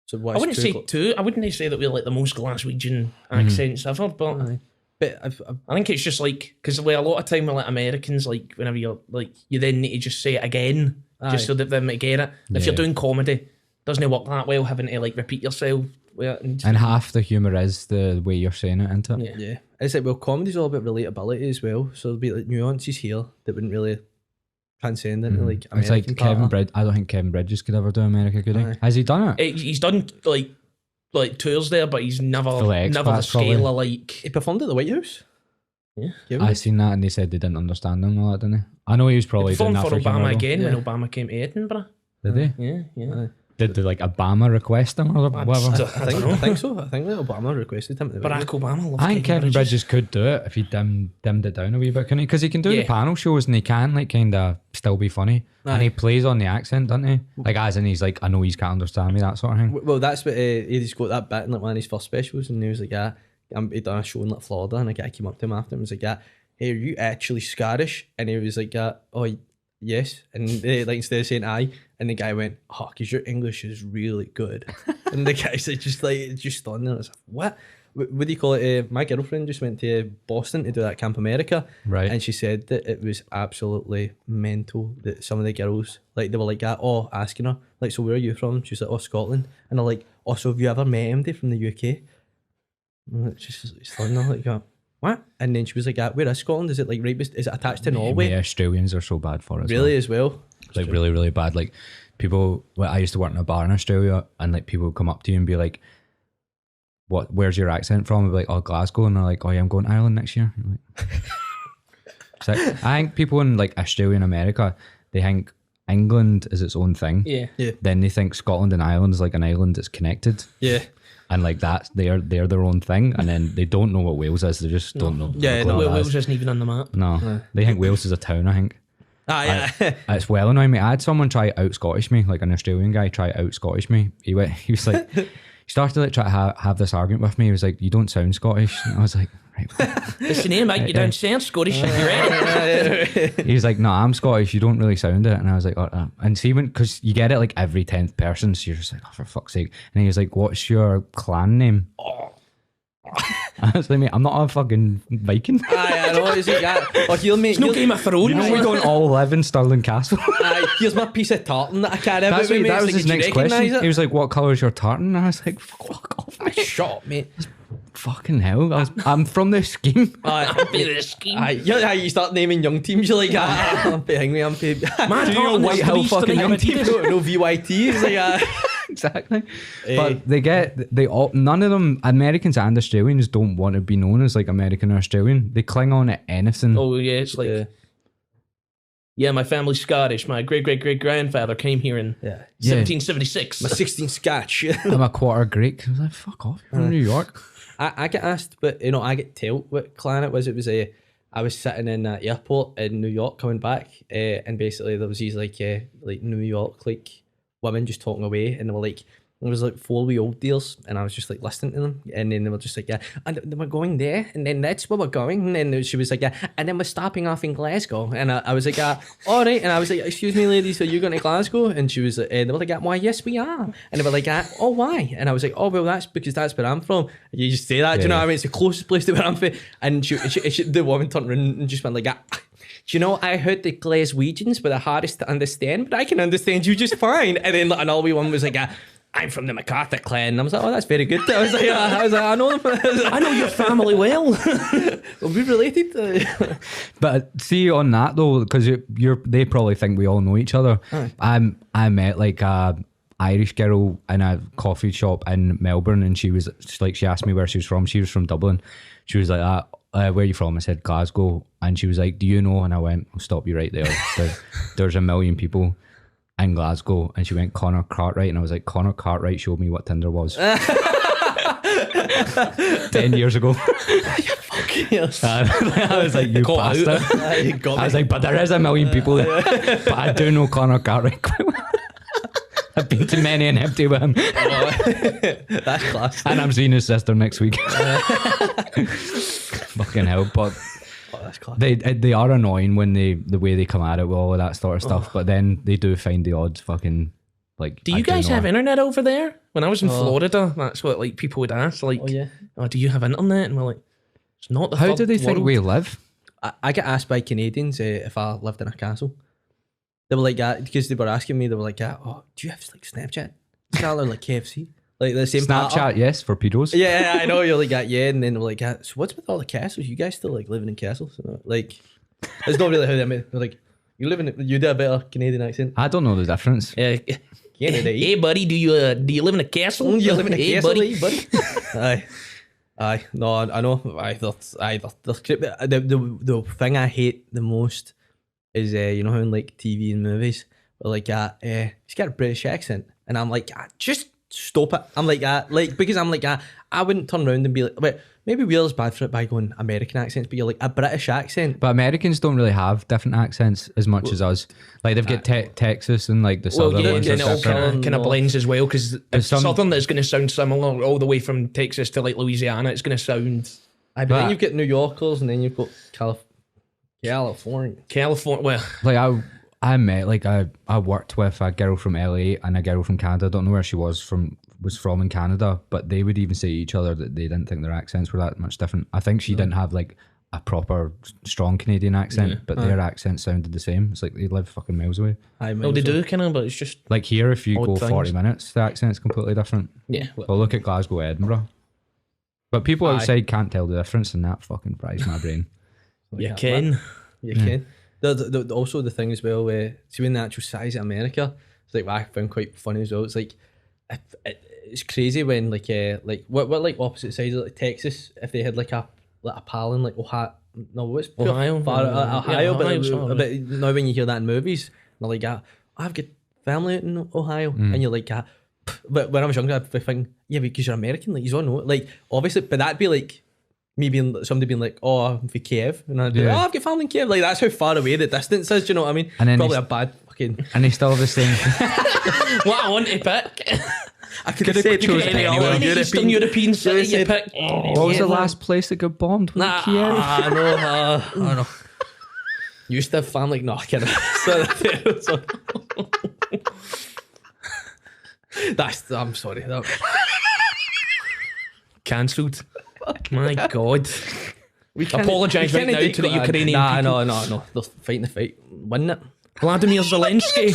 Speaker 2: So
Speaker 3: I wouldn't say two. I wouldn't say that we're like the most Glaswegian accents ever, but.
Speaker 2: Aye. But
Speaker 3: I think it's just like, because like a lot of time with like Americans, like whenever you're like, you then need to just say it again, just so that they might get it. If you're doing comedy, doesn't it work that well, having to like repeat yourself?
Speaker 1: And half the humour is the way you're saying it, isn't it?
Speaker 2: Yeah. It's like, well, comedy's all about relatability as well, so there'll be like nuances here that wouldn't really transcend into like American.
Speaker 1: It's like Kevin Bridges. I don't think Kevin Bridges could ever do America, could he? Has he done it?
Speaker 3: He's done like tours there, but he's never the scale of like.
Speaker 2: He performed at the White House.
Speaker 3: Yeah,
Speaker 1: I seen that, and they said they didn't understand him a lot, didn't they? I know he was probably doing that
Speaker 3: for Obama again
Speaker 2: when
Speaker 3: Obama came to Edinburgh.
Speaker 1: Did they?
Speaker 3: Yeah.
Speaker 1: Did they like Obama request him or whatever?
Speaker 2: I think so. I think that Obama requested him.
Speaker 3: Barack Obama loves
Speaker 1: I think Kevin Bridges could do it if he dimmed it down a wee bit, couldn't he? Because he can do the panel shows and he can like kind of still be funny. And he plays on the accent, doesn't he? Like as in he's like, I know he can't understand me, that sort of thing.
Speaker 2: Well, that's what he's got that bit in like one of his first specials, and he was like, he done a show in like Florida, and a guy came up to him after and was like, hey, are you actually Scottish? And he was like, oh, yes. And like instead of saying aye, and the guy went, because your English is really good. And the guy's like, just stunned there. I was like, what do you call it? My girlfriend just went to Boston to do that Camp America.
Speaker 1: Right.
Speaker 2: And she said that it was absolutely mental that some of the girls, like, they were like, asking her, like, so where are you from? She was like, Scotland. And they're like, so have you ever met anybody from the UK? And it's just stunned her, like, what? And then she was like, where is Scotland? Is it like right? Is it attached to Norway?
Speaker 1: Yeah, Australians are so bad for us.
Speaker 2: Really, as well?
Speaker 1: Like really, really bad. Like people, I used to work in a bar in Australia, and like people would come up to you and be like, where's your accent from? I'll be like, oh, Glasgow. And they're like, oh yeah, I'm going to Ireland next year. I'm like, so I think people in like Australia and America, they think England is its own thing.
Speaker 3: Yeah.
Speaker 1: Then they think Scotland and Ireland is like an island that's connected.
Speaker 2: Yeah.
Speaker 1: And like that, they're their own thing. And then they don't know what Wales is. They just don't know.
Speaker 2: Yeah, no,
Speaker 3: Wales isn't even on the map.
Speaker 1: No. They think Wales is a town, I think.
Speaker 2: Yeah.
Speaker 1: It's well annoying me. I had someone try out Scottish me, like an Australian guy try out Scottish me. He was like, he started to like try to have this argument with me. He was like, you don't sound Scottish. And I was like, right.
Speaker 3: What's your name, mate? You don't sound Scottish. You ready?
Speaker 1: He was like, no, I'm Scottish. You don't really sound it. And I was like, and see, because you get it like every 10th person. So you're just like, oh, for fuck's sake. And he was like, what's your clan name? I was like, mate, I'm not a fucking Viking.
Speaker 2: I know. It's like that. Oh, here, mate.
Speaker 3: It's no Game of Thrones.
Speaker 1: You know, we don't all live in Stirling Castle.
Speaker 2: Here's my piece of tartan that I carry about
Speaker 1: That's
Speaker 2: with
Speaker 1: what,
Speaker 2: me.
Speaker 1: that
Speaker 2: It's
Speaker 1: was
Speaker 2: like,
Speaker 1: his
Speaker 2: "Do you
Speaker 1: next
Speaker 2: recognise
Speaker 1: question.
Speaker 2: it?"
Speaker 1: He was like, what colour is your tartan? And I was like, fuck off, mate.
Speaker 2: Shut up, mate.
Speaker 1: Fucking hell. I'm from this scheme.
Speaker 2: You start naming young teams. You're like, I'm behind me. I'm paid.
Speaker 3: Man,
Speaker 1: know Whitehill fucking young
Speaker 2: No VYT. It's like,
Speaker 1: Exactly. But none of them, Americans and Australians, don't want to be known as like American or Australian. They cling on to anything.
Speaker 3: Oh yeah, it's like my family's Scottish. My great grandfather came here in 1776.
Speaker 2: my 16 Scotch.
Speaker 1: I'm a quarter Greek. I was like, fuck off. I'm from New York.
Speaker 2: I get asked, but I get told what clan it was. It was I was sitting in that airport in New York coming back, and basically there was these like New York like women just talking away, and they were like, there was like 4-week-old deals, and I was just like listening to them, and then they were just like, and then we're going there, and then that's where we're going, and then she was like, and then we're stopping off in Glasgow, and I was like, all right, and I was like, excuse me, ladies, are you going to Glasgow? And she was like, they were like, why, yes, we are, and they were like, oh, why? And I was like, oh, well, that's because that's where I'm from. And you just say that, do you know what I mean? It's the closest place to where I'm from, and the woman turned around and just went like, do you know, I heard the Glaswegians were the hardest to understand, but I can understand you just fine. And then another wee one was like, I'm from the MacArthur clan. And I was like, oh, that's very good. I was like, I know them.
Speaker 3: I know your family well.
Speaker 2: Are we related?
Speaker 1: But see on that though, because they probably think we all know each other. I met like a Irish girl in a coffee shop in Melbourne, and she asked me where she was from. She was from Dublin. She was like, where are you from? I said Glasgow, and she was like, do you know? And I went, I'll stop you right there. There's a million people in Glasgow. And she went, Connor Cartwright. And I was like, Connor Cartwright showed me what Tinder was 10 years ago. I was like, you bastard. I was like, but there is a million people there. But I do know Connor Cartwright quite well. I've been to many and empty with him.
Speaker 2: That's class.
Speaker 1: And I'm seeing his sister next week. Fucking hell, but
Speaker 2: that's class.
Speaker 1: They are annoying when the way they come at it with all of that sort of stuff, but then they do find the odd fucking like.
Speaker 3: Do you guys have internet over there? When I was in Florida, that's what like people would ask, like, do you have internet? And we're like, it's not the
Speaker 1: How do they think we live?
Speaker 2: I get asked by Canadians if I lived in a castle. They were like, because they were asking me, they were like, oh, do you have like Snapchat? Or like KFC? Like the same
Speaker 1: Snapchat,
Speaker 2: pattern?
Speaker 1: yes, for pedos.
Speaker 2: Yeah, I know. You're like, yeah. And then they were like, so what's with all the castles? You guys still like living in castles? Like, it's not really how they mean. They're like, you do a better Canadian accent.
Speaker 1: I don't know the difference.
Speaker 2: Canada.
Speaker 3: Hey, buddy, do you live in a castle?
Speaker 2: You live in a castle,
Speaker 3: buddy?
Speaker 2: Aye. No, I know. The thing I hate the most is you know how in like TV and movies, we're like, he's got a British accent, and I'm like, just stop it. I'm like, because I'm like, I wouldn't turn around and be like, but maybe we're as bad for it by going American accents, but you're like a British accent.
Speaker 1: But Americans don't really have different accents as much as us. Like they've got Texas and like the southern ones.
Speaker 3: And
Speaker 1: are
Speaker 3: it all kind of blends as well, because southern is going to sound similar all the way from Texas to like Louisiana. It's going to sound.
Speaker 2: But then you've got New Yorkers, and then you've got California.
Speaker 1: Well, like I met like I worked with a girl from LA and a girl from Canada. I don't know where she was from in Canada, but they would even say to each other that they didn't think their accents were that much different. I think she didn't have like a proper strong Canadian accent, but their accent sounded the same. It's like they live fucking miles away.
Speaker 3: Well, they do kind of, but it's just
Speaker 1: like here. If you go
Speaker 3: things.
Speaker 1: 40 minutes, the accent's completely different.
Speaker 3: Yeah.
Speaker 1: Well, look at Glasgow, Edinburgh. But people outside can't tell the difference, and that fucking fries my brain.
Speaker 3: You can.
Speaker 2: Also the thing as well, see when the actual size of America, it's like what I found quite funny as well. It's like it's crazy when like what like opposite sides of like Texas, if they had like a pal in like Ohio, no, what's
Speaker 3: Ohio?
Speaker 2: Ohio, but
Speaker 3: Ohio, sorry.
Speaker 2: now when you hear that in movies, they're like, I've got family out in Ohio, and you're like, but when I was younger, I'd be thinking, yeah, because you're American, like you don't know, like obviously, but that'd be like me being somebody being like, oh, I'm from Kiev, and I'd be like, oh, I've got family in Kiev, like that's how far away the distance is. Do you know what I mean?
Speaker 1: And then
Speaker 2: probably a bad fucking.
Speaker 1: And they still have the same.
Speaker 3: What I want to pick.
Speaker 2: I could have said
Speaker 3: Any Eastern European city you pick.
Speaker 1: What was the last place that got bombed? Was it Kiev?
Speaker 2: I know. Used to have family. No, I can't. I'm sorry.
Speaker 3: Cancelled. My God. Apologise right now to the Ukrainian people.
Speaker 2: No. They're fighting the fight. Win it.
Speaker 3: Vladimir Zelensky.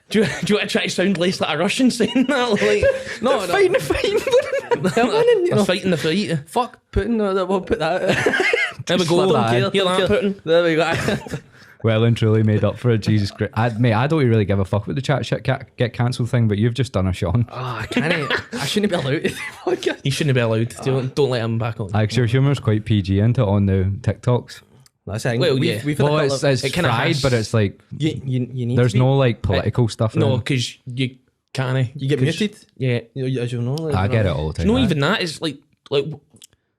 Speaker 3: Do you want to try to sound less like a Russian saying that? Like,
Speaker 2: No. Fighting the fight. They're winning.
Speaker 3: they're fighting the fight.
Speaker 2: Fuck Putin. We'll put that.
Speaker 3: There we go.
Speaker 2: Don't care,
Speaker 3: Hear
Speaker 2: don't
Speaker 3: that,
Speaker 2: care.
Speaker 3: Putin?
Speaker 2: There we go.
Speaker 1: Well and truly made up for it. Jesus Christ. I don't really give a fuck with the chat shit get cancelled thing, but you've just done a Sean.
Speaker 2: I can't. I shouldn't be allowed to do podcast.
Speaker 3: He shouldn't be allowed. Don't let him back on.
Speaker 1: Like, your humour's quite PG into it on the TikToks.
Speaker 2: That's it.
Speaker 3: Well,
Speaker 2: We've had a
Speaker 1: Well,
Speaker 2: couple
Speaker 1: it's
Speaker 3: it kinda
Speaker 1: fried,
Speaker 3: has-
Speaker 1: but it's like,
Speaker 2: you need
Speaker 1: there's
Speaker 2: to be,
Speaker 1: no like political stuff in
Speaker 3: No,
Speaker 1: it.
Speaker 3: because you can't.
Speaker 2: you get muted.
Speaker 3: Yeah.
Speaker 2: As you know. Like,
Speaker 1: I get it all the time.
Speaker 3: No, even that is like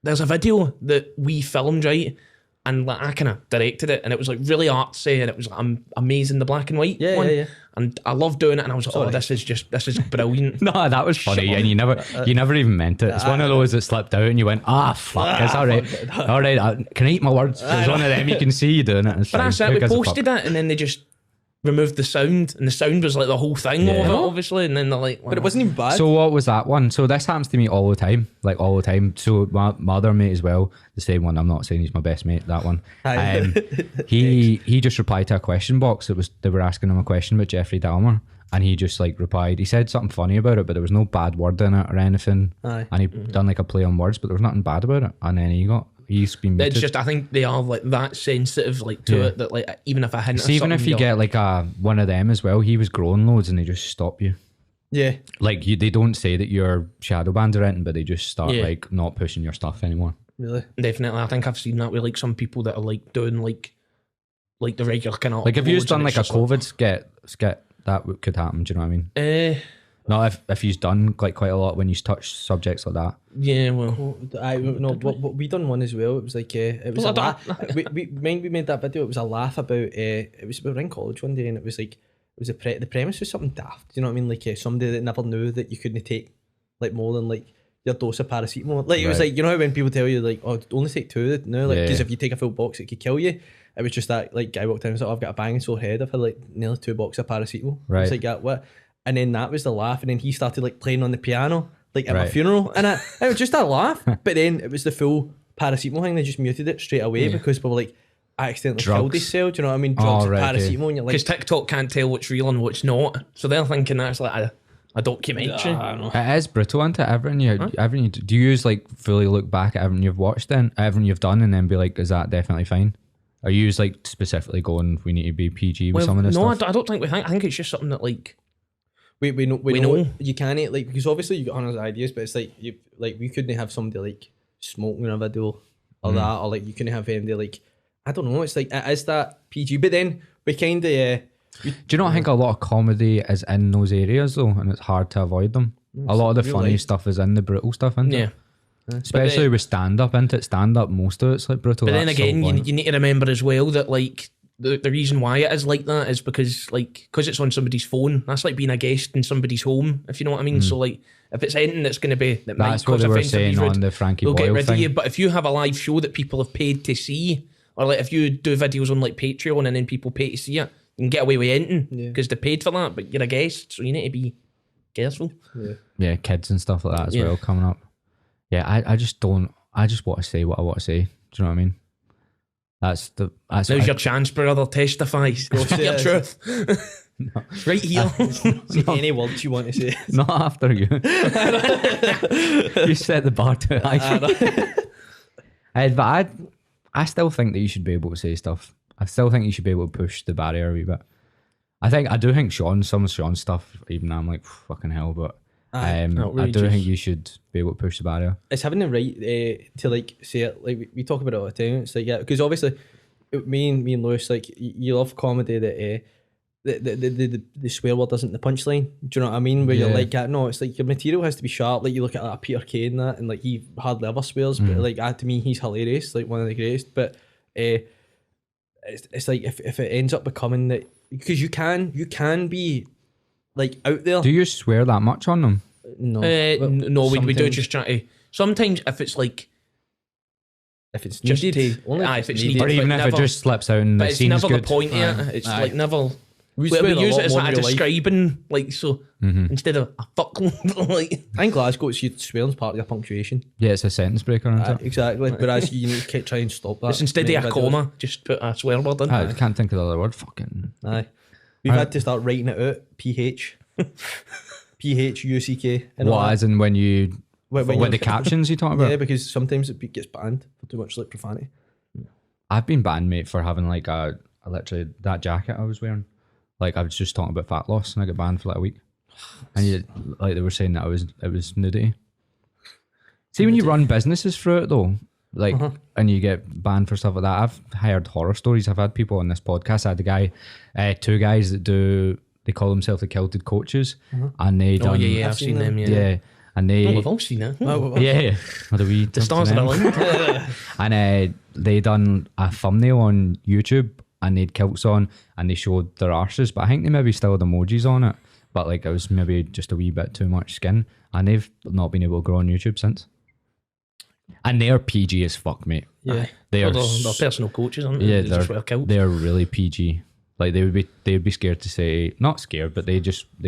Speaker 3: there's a video that we filmed, right? And like I kind of directed it, and it was like really artsy, and it was like amazing, the black and white one.
Speaker 2: Yeah.
Speaker 3: And I love doing it, and I was like, oh, this is brilliant.
Speaker 1: No, that was funny, and you never even meant it. It's one of those that slipped out, and you went, fuck, it's all right, all right. Can I eat my words? There's one of them you can see you doing it.
Speaker 3: But that's it. We posted it, and then they just removed the sound, and the sound was like the whole thing of it, obviously. And then they're like,
Speaker 2: But it wasn't even bad.
Speaker 1: So what was that one? So this happens to me all the time, like all the time. So my other mate as well, the same one. I'm not saying he's my best mate. That one. He just replied to a question box. They were asking him a question about Jeffrey Dahmer, and he just like replied. He said something funny about it, but there was no bad word in it or anything.
Speaker 2: Aye.
Speaker 1: And he done like a play on words, but there was nothing bad about it. And then he's been muted.
Speaker 3: it's just, I think they are like that sensitive, like to it, that like even if I hint,
Speaker 1: See, even if you get like one of them as well, he was growing loads, and they just stop you.
Speaker 2: Yeah.
Speaker 1: Like they don't say that you're shadow banned or anything, but they just start like not pushing your stuff anymore.
Speaker 2: Really?
Speaker 3: Definitely, I think I've seen that with like some people that are like doing like the regular kind of
Speaker 1: Like if you've
Speaker 3: uploads,
Speaker 1: done
Speaker 3: and
Speaker 1: like
Speaker 3: it's
Speaker 1: a
Speaker 3: just
Speaker 1: COVID skit, that could happen. Do you know what I mean? Not if you've done like quite a lot when you touch subjects like that.
Speaker 3: Yeah, well,
Speaker 2: But we done one as well. It was like it was
Speaker 3: Well,
Speaker 2: a laugh. we made that video. It was a laugh about it was we were in college one day, and it was like the premise was something daft. Do you know what I mean? Like somebody that never knew that you couldn't take like more than like your dose of paracetamol. Like it was like, you know how when people tell you like, oh, only take 2 now, like because if you take a full box it could kill you. It was just that like guy walked in and was like, oh, I've got a banging sore head. I've had like nearly 2 boxes of paracetamol.
Speaker 1: Right.
Speaker 2: It's like, yeah, what? And then that was the laugh, and then he started like playing on the piano like at my
Speaker 1: Right.
Speaker 2: funeral, and it was just a laugh. But then it was the full paracetamol thing. They just muted it straight away because we were like, I accidentally killed
Speaker 1: Drugs.
Speaker 2: himself. Do you know what I mean? Drugs,
Speaker 1: right,
Speaker 2: and
Speaker 1: okay.
Speaker 2: paracetamol, and you're like,
Speaker 3: because TikTok can't tell what's real and what's not, so they're thinking that's like a documentary.
Speaker 1: It is brutal, isn't it? Everything do you use like fully look back at everything you've watched, then everything you've done, and then be like, is that definitely fine? Or you use like specifically going, we need to be PG with some of this stuff?
Speaker 3: I don't think we think. I think it's just something that like
Speaker 2: we know
Speaker 3: know.
Speaker 2: you can't like, because obviously you got hundreds of ideas, but it's like you like we couldn't have somebody like smoking in a video or that, or like you couldn't have anybody like, I don't know. It's like it is that PG, but then we kind of
Speaker 1: Do you not think a lot of comedy is in those areas though, and it's hard to avoid them? A lot of the
Speaker 2: real
Speaker 1: funny
Speaker 2: life.
Speaker 1: stuff is in the brutal stuff, isn't
Speaker 3: yeah.
Speaker 1: it? Especially with stand up, isn't it? Stand up, most of it's like brutal.
Speaker 3: But then
Speaker 1: That's so
Speaker 3: again,
Speaker 1: blunt.
Speaker 3: you need to remember as well that like the reason why it is like that is because it's on somebody's phone. That's like being a guest in somebody's home, if you know what I mean. So like if it's anything that's going to be that might
Speaker 1: That's what
Speaker 3: cause
Speaker 1: they were
Speaker 3: offence or be
Speaker 1: saying
Speaker 3: rude,
Speaker 1: on the Frankie
Speaker 3: they'll get
Speaker 1: Boyle
Speaker 3: rid
Speaker 1: thing.
Speaker 3: of you. But if you have a live show that people have paid to see, or like if you do videos on like Patreon and then people pay to see it, you can get away with anything because they paid for that. But you're a guest, so you need to be careful.
Speaker 1: Yeah, kids and stuff like that as well coming up. Yeah, I just want to say what I want to say. Do you know what I mean? That's
Speaker 3: Now's your chance, brother. Testify.
Speaker 2: say
Speaker 3: Your
Speaker 2: it.
Speaker 3: truth. Right here.
Speaker 2: say any words you want to say.
Speaker 1: not after you. You set the bar too high. But I still think that you should be able to say stuff. I still think you should be able to push the barrier a wee bit. I do think some of Sean's stuff, even now I'm like, fucking hell, but I do
Speaker 3: outrageous.
Speaker 1: think you should be able to push the barrier.
Speaker 2: It's having the right to like say it. Like we talk about it all the time. It's like, yeah, because obviously me and Lewis, like you love comedy that the swear word isn't the punchline. Do you know what I mean? Where you're like, no, it's like your material has to be sharp. Like you look at like Peter Kay and that, and like he hardly ever swears, but like to me he's hilarious, like one of the greatest. But it's like if it ends up becoming that, because you can be like out there.
Speaker 1: Do you swear that much on them?
Speaker 2: No,
Speaker 3: no, we do
Speaker 2: sometimes-
Speaker 3: just try to. Sometimes if it's like,
Speaker 2: if it's
Speaker 3: just-
Speaker 2: needed, only
Speaker 3: if it's
Speaker 2: needed.
Speaker 3: needed.
Speaker 1: Or even
Speaker 3: but
Speaker 1: if it
Speaker 3: never-
Speaker 1: just slips out and
Speaker 3: but
Speaker 1: the
Speaker 3: it's
Speaker 1: scene's
Speaker 3: never
Speaker 1: good?
Speaker 3: the point yet. It's like never.
Speaker 2: We
Speaker 3: We
Speaker 2: swear a
Speaker 3: use
Speaker 2: lot
Speaker 3: it as
Speaker 2: more
Speaker 3: like
Speaker 2: in
Speaker 3: a
Speaker 2: real life.
Speaker 3: describing, like so instead of a fuck. Like
Speaker 2: In Glasgow, it's swearing's part of your punctuation.
Speaker 1: Yeah, it's a sentence breaker, isn't it?
Speaker 2: Exactly. Whereas you need to try and stop that.
Speaker 3: it's instead
Speaker 2: Make
Speaker 3: of a
Speaker 2: videos.
Speaker 3: comma, just put a swear word in.
Speaker 1: I can't think of the other word. Fucking.
Speaker 2: Aye. We've had to start writing it out. PH. PHUCK. and all
Speaker 1: What,
Speaker 2: that.
Speaker 1: as in when you.
Speaker 2: When
Speaker 1: With
Speaker 2: you're-
Speaker 1: the captions you talk about?
Speaker 2: Yeah, because sometimes it gets banned for too much like profanity.
Speaker 1: I've been banned, mate, for having like a literally that jacket I was wearing. Like I was just talking about fat loss and I got banned for like a week. And you, like they were saying that it was nudity. See, when you run businesses through it though, like and you get banned for stuff like that. I've heard horror stories. I've had people on this podcast. I had two guys that they call themselves the Kilted Coaches, and they
Speaker 3: Oh
Speaker 1: done
Speaker 3: yeah, I've
Speaker 2: I've
Speaker 3: seen
Speaker 2: seen
Speaker 3: them.
Speaker 2: them.
Speaker 3: Yeah,
Speaker 1: and they
Speaker 3: oh, we've all seen that.
Speaker 1: yeah, what do we
Speaker 3: The stars are aligned.
Speaker 1: and they done a thumbnail on YouTube and they'd kilts on and they showed their arses, but I think they maybe still had emojis on it, but like it was maybe just a wee bit too much skin, and they've not been able to grow on YouTube since. And they're PG as fuck, mate.
Speaker 2: Yeah.
Speaker 1: They are
Speaker 3: They're personal coaches, aren't they?
Speaker 1: yeah,
Speaker 3: They just wear kilts.
Speaker 1: they're really PG. Like they'd be scared to say, not scared, but they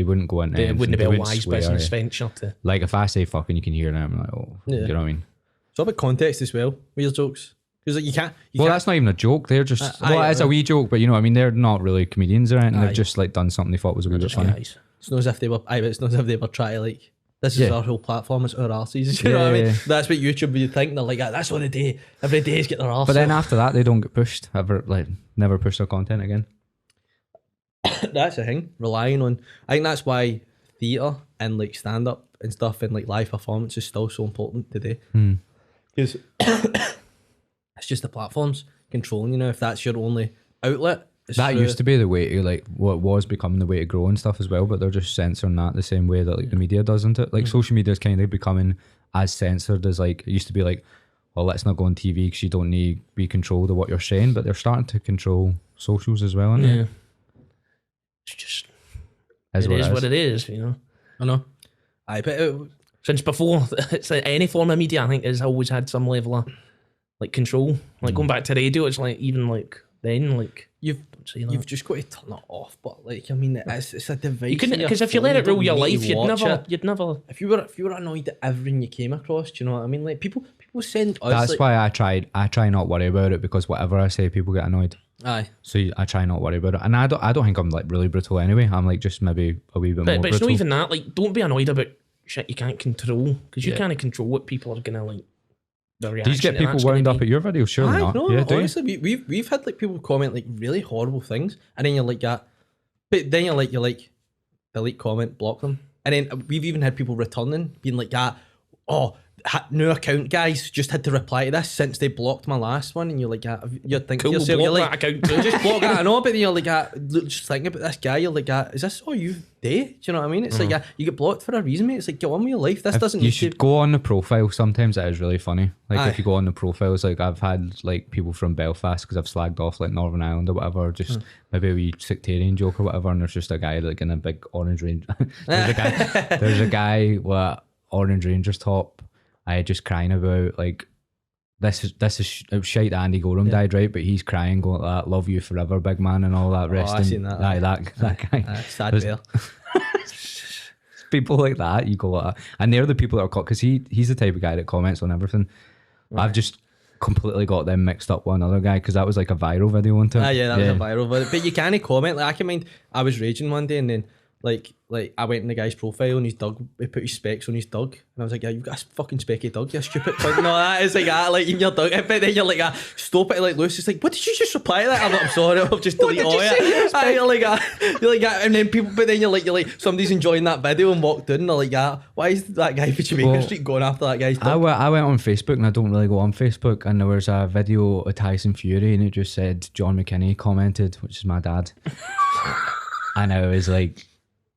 Speaker 1: wouldn't go into
Speaker 3: It
Speaker 1: anything.
Speaker 3: wouldn't be
Speaker 1: They
Speaker 3: a wise
Speaker 1: swear.
Speaker 3: business venture to.
Speaker 1: Like if I say fucking, you can hear them. I'm like, oh,
Speaker 2: Yeah.
Speaker 1: you know what I mean?
Speaker 2: It's all about context as well with your jokes. Because like you can't.
Speaker 1: Well, that's not even a joke. They're just it's a wee joke, but you know what I mean. They're not really comedians or anything.
Speaker 2: Aye.
Speaker 1: They've just like done something they thought was a wee bit funny.
Speaker 3: Guys.
Speaker 2: It's not as if they were. It's not as if they were trying to like. This is
Speaker 1: Yeah.
Speaker 2: our whole platform. It's our arses. You know what I mean?
Speaker 1: Yeah.
Speaker 2: That's what YouTube would think. They're like, that's what they do. Every day is get their arse.
Speaker 1: But then after that, they don't get pushed ever. Like never push their content again.
Speaker 2: That's the thing. Relying on. I think that's why theatre and like stand up and stuff and like live performance is still so important today. Because it's just the platforms controlling you now. If that's your only outlet, it's
Speaker 1: That
Speaker 2: through-
Speaker 1: used to be the way to like what was becoming the way to grow and stuff as well. But they're just censoring that the same way that like the media does, isn't it? Like social media is kind of becoming as censored as like it used to be. Like, well, let's not go on TV because you don't need to be controlled of what you're saying. But they're starting to control socials as well, isn't
Speaker 3: Yeah.
Speaker 1: it?
Speaker 3: It's just
Speaker 1: Is
Speaker 3: it is what it is, you know.
Speaker 2: I know. I bet.
Speaker 3: Since before, it's like any form of media, I think, has always had some level of like control. Like going back to radio, it's like even like then, like
Speaker 2: You've
Speaker 3: say that.
Speaker 2: you've just got to turn it off. But like, I mean, it's a device.
Speaker 3: You couldn't,
Speaker 2: in your
Speaker 3: because if you
Speaker 2: phone,
Speaker 3: let it
Speaker 2: don't
Speaker 3: rule your
Speaker 2: need
Speaker 3: life,
Speaker 2: to
Speaker 3: you'd
Speaker 2: watch
Speaker 3: never,
Speaker 2: it.
Speaker 3: you'd never.
Speaker 2: If you were annoyed at everything you came across, do you know what I mean? Like people send us.
Speaker 1: That's
Speaker 2: like,
Speaker 1: why I try not worry about it, because whatever I say, people get annoyed.
Speaker 2: Aye.
Speaker 1: So I try not worry about it, and I don't think I'm like really brutal anyway. I'm like just maybe a wee bit more
Speaker 3: But it's
Speaker 1: brutal.
Speaker 3: not even that. Like, don't be annoyed about shit you can't control, because you can't control what people are gonna like. The
Speaker 1: Do
Speaker 3: reaction.
Speaker 1: you get
Speaker 3: to
Speaker 1: people
Speaker 3: that's
Speaker 1: wound
Speaker 3: gonna
Speaker 1: up
Speaker 3: be.
Speaker 1: at your videos? Surely
Speaker 2: Aye,
Speaker 1: not.
Speaker 2: no,
Speaker 1: Yeah, do you?
Speaker 2: honestly, we've had like people comment like really horrible things, and then you're like that. But then you're like delete comment, block them, and then we've even had people returning, being like that. Oh, new account guys just had to reply to this since they blocked my last one, and you're like, you're thinking
Speaker 3: Cool,
Speaker 2: to yourself,
Speaker 3: block
Speaker 2: you're like,
Speaker 3: that account too.
Speaker 2: just block that. I know, but then you're like, just thinking about this guy, you're like, is this all you do? Do you know what I mean? It's like, you get blocked for a reason, mate. It's like, get on with your life. This doesn't.
Speaker 1: You
Speaker 2: need
Speaker 1: should
Speaker 2: to...
Speaker 1: go on the profile. Sometimes it is really funny. Like
Speaker 2: Aye.
Speaker 1: if you go on the profiles, like I've had like people from Belfast because I've slagged off like Northern Ireland or whatever, just maybe a wee sectarian joke or whatever, and there's just a guy like in a big orange range. there's a guy with orange Rangers top. I just crying about like this is it was shite that Andy Gorham died, right? But he's crying, going like that, love you forever, big man, and all that rest.
Speaker 2: I've seen that.
Speaker 1: Aye, that guy.
Speaker 2: Sad bear.
Speaker 1: People like that, you go like that. And they're the people that are caught, because he's the type of guy that comments on everything. I've just completely got them mixed up with another guy, because that was like a viral video on him.
Speaker 2: Yeah, that was a viral. But you can't comment. Like I can mind, I was raging one day, and then like I went in the guy's profile and his dog, he put his specs on his dog, and I was like, yeah, you've got a fucking specky dog, you stupid cunt. No, that is like that, like in your dog. But then you're like, stop it, like Lewis is like, what did you just reply to that? I'm like, I'm sorry, I'll just delete all it. You're like, and then people, but then you're like, somebody's enjoying that video and walked in, and they're like, why is that guy for Jamaica Street going after that guy's dog?
Speaker 1: I went on Facebook, and I don't really go on Facebook, and there was a video of Tyson Fury, and it just said John Mckinney commented, which is my dad. And I was like,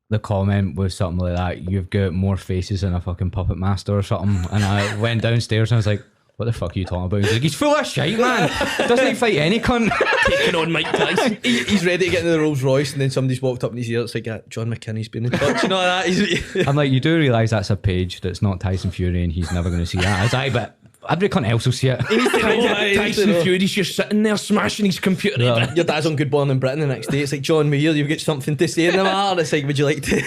Speaker 1: the comment was something like that, you've got more faces than a fucking puppet master or something. And I went downstairs and I was like, what the fuck are you talking about? He's like, he's full of shit, man. Doesn't he fight any cunt?
Speaker 3: Taking on Mike Tyson.
Speaker 2: He's ready to get into the Rolls Royce, and then somebody's walked up in his ear. It's like, John McKinney's been in touch. You know that?
Speaker 1: I'm like, you do realise that's a page that's not Tyson Fury, and he's never going to see that. I was like, but every cunt else will see it.
Speaker 3: Tyson Fury's just sitting there smashing his computer.
Speaker 2: Yeah. Your dad's on Good Morning in Britain the next day. It's like, John, we hear you've got something to say in the matter. It's like, would you like to?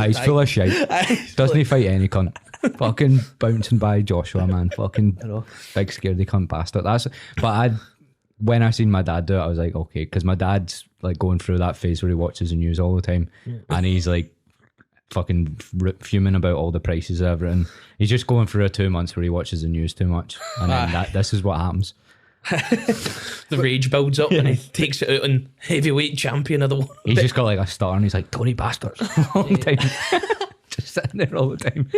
Speaker 1: He's full of shit. Doesn't he fight any cunt? Fucking bouncing by Joshua, man. Fucking big scaredy cunt bastard. When I seen my dad do it, I was like, okay, because my dad's like going through that phase where he watches the news all the time, and he's like fucking fuming about all the prices of everything. He's just going through 2 months where he watches the news too much, and then this is what happens.
Speaker 3: The rage builds up, and he takes it out on heavyweight champion of the world.
Speaker 1: He's just got like a star, and he's like, Tony bastards all the time. Just sitting there all the time.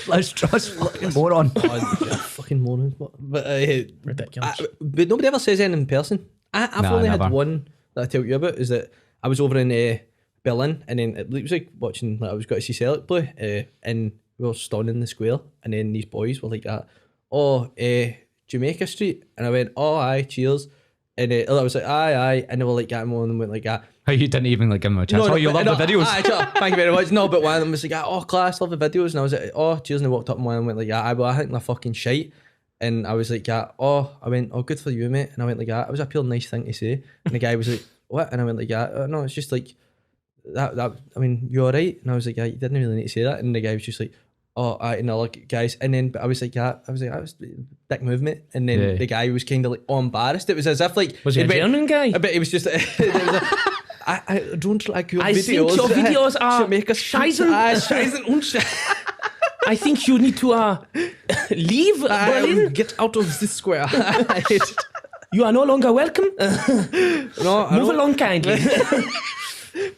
Speaker 1: Let's trust fucking moron.
Speaker 2: Fucking morons. But
Speaker 3: ridiculous.
Speaker 2: But nobody ever says anything in person. I've only had one that I tell you about, is that I was over in Berlin, and then it was like watching, like, I was going to see Celtic play, and we were standing in the square, and then these boys were like, Jamaica Street, and I went, oh aye, cheers, and I was like, aye, and they were like getting on and went like that.
Speaker 1: Oh, you didn't even like give them a chance. You love the videos.
Speaker 2: Thank you very much. No, but one of them was like, oh class, love the videos, and I was like, oh cheers, and they walked up and one went like, I think they're fucking shite. And I was like, I went, oh, good for you, mate. And I went like, it was a pure nice thing to say. And the guy was like, what? And I went like, no, it's just like, that I mean, you alright? And I was like, you didn't really need to say that. And the guy was just like, and other guys. And then, but I was like, that was dick movement. And then the guy was kind of like embarrassed. It was as if like,
Speaker 3: was he a German guy?
Speaker 2: But he was just, I don't like your videos.
Speaker 3: I think your videos are scheißen. I think you need to leave Berlin.
Speaker 2: Get out of this square.
Speaker 3: You are no longer welcome.
Speaker 2: No,
Speaker 3: move along kindly.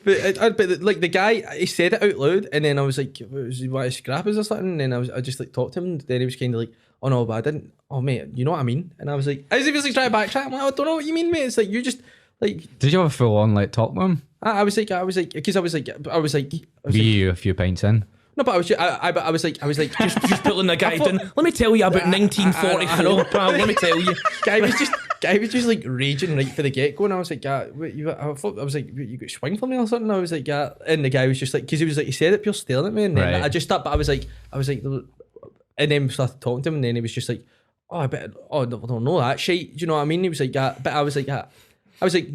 Speaker 2: but like the guy, he said it out loud, and then I was like, "Was he want to scrap us or something?" And then I just like talked to him, and then he was kind of like, "Oh no, but I didn't. Oh mate, you know what I mean?" And I was like, as if he was like trying to backtrack. I'm like, I don't know what you mean, mate. It's like you just like.
Speaker 1: Did you have a full on like talk with him?
Speaker 2: I was like, because I was like,
Speaker 1: you a few pints in.
Speaker 2: No, but I was like,
Speaker 3: just pulling the guy in. Let me tell you about 1944, pal. Let me tell you.
Speaker 2: Guy was just like raging right for the get go, and I was like, I was like, you got swing for me or something? I was like, and the guy was just like, because he was like, he said it pure staring at me, and then I just thought, but I was like, and then we started talking to him, and then he was just like, I don't know that shit. Do you know what I mean? He was like, but I was like,